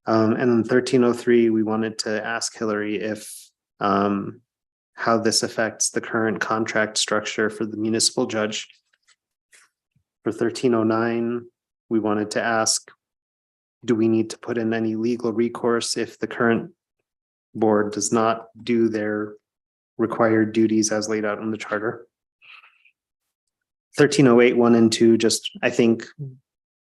And then 1303, we wanted to ask Hillary if how this affects the current contract structure for the municipal judge. For 1309, we wanted to ask, do we need to put in any legal recourse if the current board does not do their required duties as laid out in the charter? 1308, 1 and 2, just, I think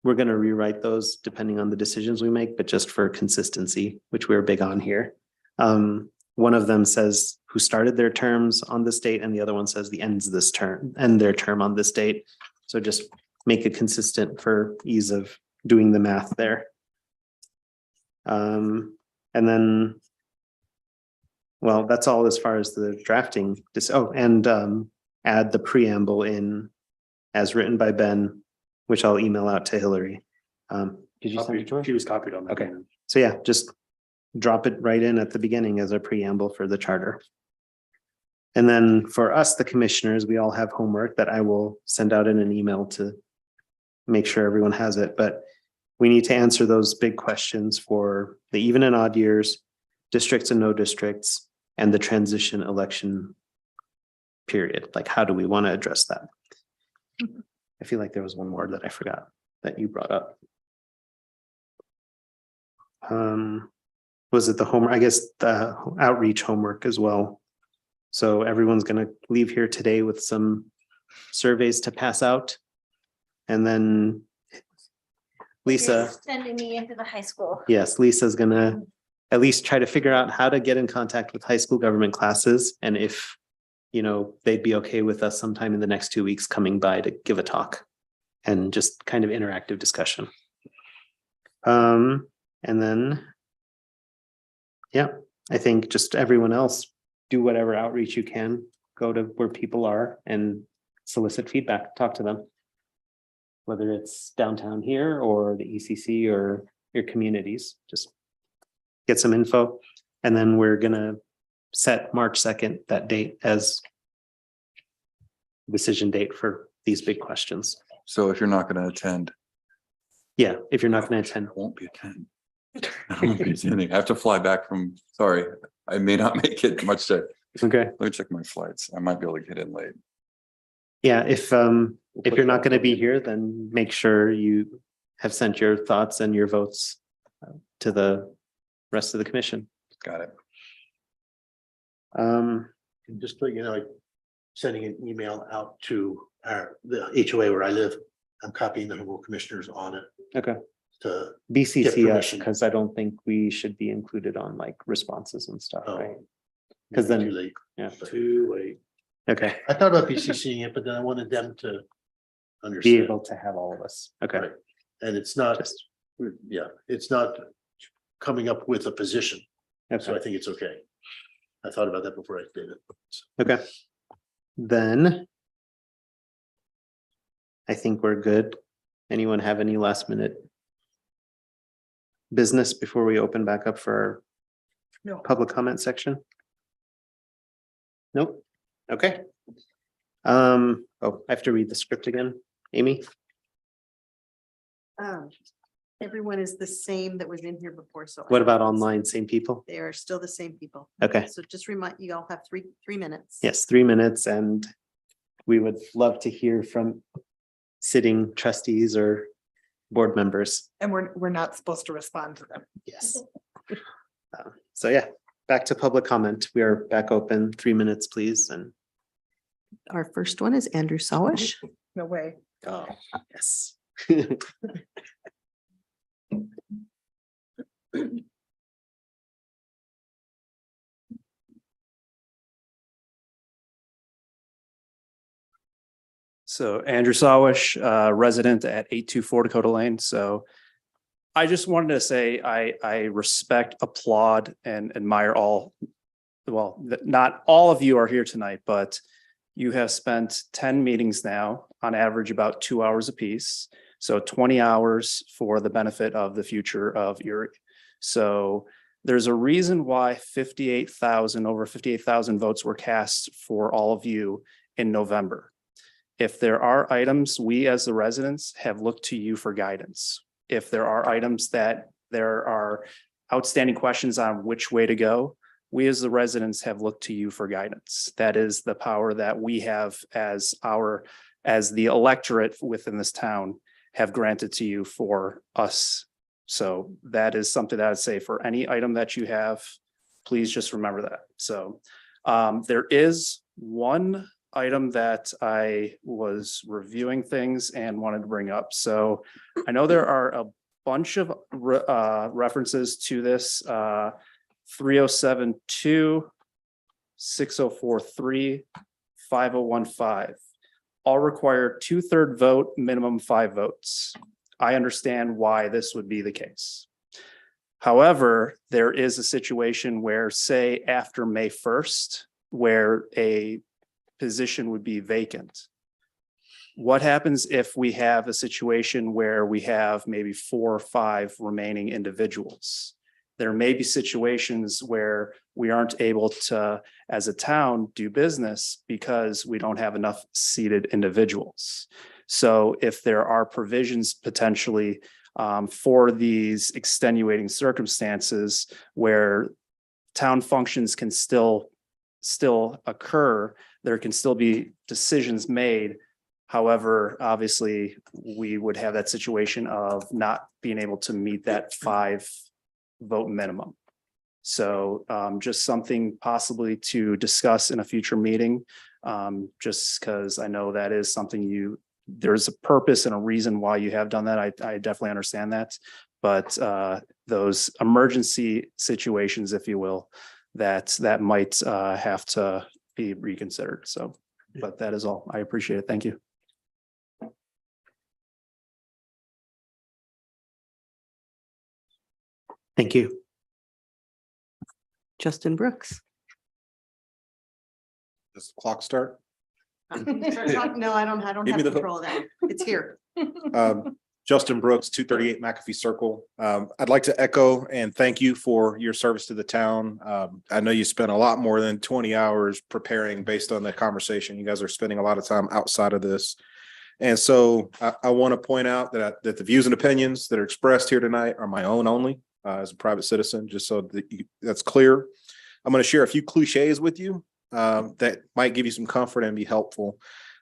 we're going to rewrite those depending on the decisions we make, but just for consistency, which we're big on here. One of them says who started their terms on this date, and the other one says the ends this term and their term on this date. So just make it consistent for ease of doing the math there. And then, well, that's all as far as the drafting. Add the preamble in as written by Ben, which I'll email out to Hillary. Did you send it, George? She was copied on that. Okay. So yeah, just drop it right in at the beginning as a preamble for the charter. And then for us, the commissioners, we all have homework that I will send out in an email to make sure everyone has it, but we need to answer those big questions for the even and odd years, districts and no districts, and the transition election period. Like, how do we want to address that? I feel like there was one more that I forgot that you brought up. Was it the homework? I guess the outreach homework as well. So everyone's going to leave here today with some surveys to pass out. And then Lisa, Sending me into the high school. yes, Lisa's going to at least try to figure out how to get in contact with high school government classes. And if, they'd be okay with us sometime in the next 2 weeks coming by to give a talk and just kind of interactive discussion. And then, yeah, I think just everyone else, do whatever outreach you can, go to where people are and solicit feedback, talk to them. Whether it's downtown here or the ECC or your communities, just get some info. And then we're gonna set March 2nd, that date, as decision date for these big questions. So if you're not going to attend, Yeah, if you're not gonna attend. I won't be attending. I won't be attending. I have to fly back from, sorry, I may not make it much to, Okay, let me check my flights. I might be able to get in late. yeah, if you're not gonna be here, then make sure you have sent your thoughts and your votes to the rest of the commission. Got it. And just to let you know, like, sending an email out to the HOA where I live. I'm copying the Humboldt commissioners on it Okay, to, BCC us, permission. because I don't think we should be included on like responses and stuff, Oh. right? Because then, too late. yeah, Too late. okay, I thought about BCCing it, but then I wanted them to be understand. able to have all of us. Okay, Right. And it's not, just, yeah, it's not coming up with a position. So okay, I think it's okay. I thought about that before I did it. okay. Then I think we're good. Anyone have any last minute business before we open back up for No. our public comment section? Nope. Okay. Oh, I have to read the script again. Amy? Everyone is the same that was in here before, so. What about online? Same people? They are still the same people. Okay. So just remind, you all have three minutes. Yes, 3 minutes, and we would love to hear from sitting trustees or board members. And we're not supposed to respond to them. Yes. So yeah, back to public comment. We are back open. 3 minutes, please. And Our first one is Andrew Sawish. No way. oh, yes. So Andrew Sawish, resident at 824 Dakota Lane. So I just wanted to say I respect, applaud, and admire all. Well, not all of you are here tonight, but you have spent 10 meetings now, on average about 2 hours apiece. So 20 hours for the benefit of the future of Erie. So there's a reason why over 58,000 votes were cast for all of you in November. If there are items, we as the residents have looked to you for guidance. If there are items that there are outstanding questions on which way to go, we as the residents have looked to you for guidance. That is the power that we have as the electorate within this town have granted to you for us. So that is something that I'd say for any item that you have, please just remember that. So there is one item that I was reviewing things and wanted to bring up. So I know there are a bunch of references to this 3072, 6043, 5015. All require 2/3 vote, minimum 5 votes. I understand why this would be the case. However, there is a situation where, say, after May 1st, where a position would be vacant. What happens if we have a situation where we have maybe 4 or 5 remaining individuals? there may be situations where we aren't able to, as a town, do business because we don't have enough seated individuals. So if there are provisions potentially for these extenuating circumstances where town functions can still occur, there can still be decisions made. However, obviously, we would have that situation of not being able to meet that 5 vote minimum. So just something possibly to discuss in a future meeting, just because I know that is something there's a purpose and a reason why you have done that. I definitely understand that. But those emergency situations, if you will, that might have to be reconsidered. So, but that is all. I appreciate it. Thank you. Thank you. Justin Brooks. Does the clock start? No, I don't Give have me the- control of that. It's here. Justin Brooks, 238 McAfee Circle. I'd like to echo and thank you for your service to the town. I know you spent a lot more than 20 hours preparing based on the conversation. You guys are spending a lot of time outside of this. And so I want to point out that the views and opinions that are expressed here tonight are my own only as a private citizen, just so that that's clear. I'm going to share a few cliches with you that might give you some comfort and be helpful.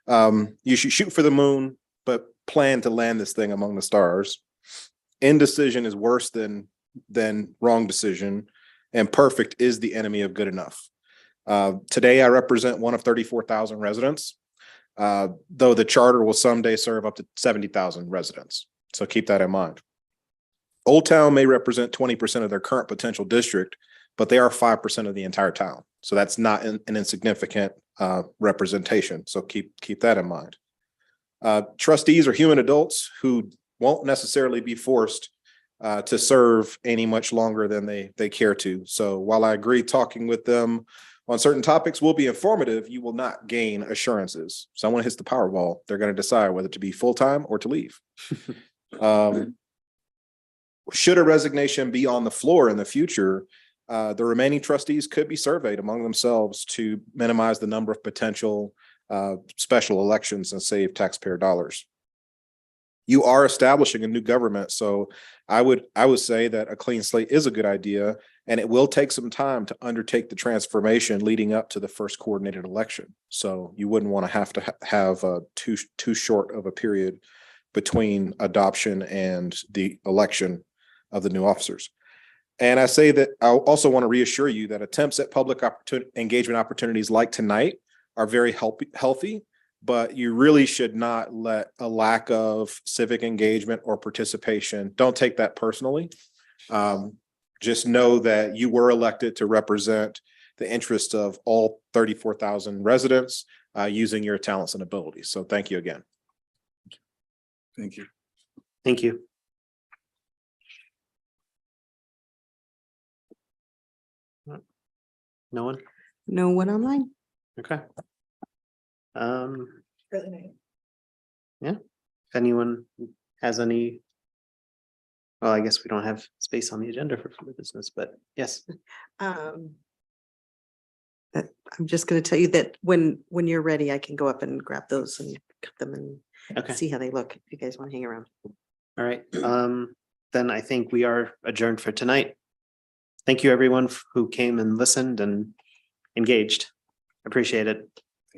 You should shoot for the moon, but plan to land this thing among the stars. Indecision is worse than wrong decision, and perfect is the enemy of good enough. Today, I represent one of 34,000 residents, though the charter will someday serve up to 70,000 residents. So keep that in mind. Old Town may represent 20% of their current potential district, but they are 5% of the entire town. So that's not an insignificant representation. So keep that in mind. Trustees are human adults who won't necessarily be forced to serve any much longer than they care to. So while I agree talking with them on certain topics will be informative, you will not gain assurances. Someone hits the Powerball, they're going to decide whether to be full-time or to leave. Should a resignation be on the floor in the future, the remaining trustees could be surveyed among themselves to minimize the number of potential special elections and save taxpayer dollars. You are establishing a new government, so I would say that a clean slate is a good idea, and it will take some time to undertake the transformation leading up to the first coordinated election. So you wouldn't want to have too short of a period between adoption and the election of the new officers. And I say that I also want to reassure you that attempts at public engagement opportunities like tonight are very healthy, but you really should not let a lack of civic engagement or participation, don't take that personally. Just know that you were elected to represent the interests of all 34,000 residents using your talents and abilities. So thank you again. Thank you. Thank you. No one? No one online. Okay. Really nice. Yeah, if anyone has any. Well, I guess we don't have space on the agenda for further business, but yes. I'm just going to tell you that when you're ready, I can go up and grab those and cut them and Okay, see how they look. If you guys want to hang around. all right. Then I think we are adjourned for tonight. Thank you, everyone who came and listened and engaged. Appreciate it.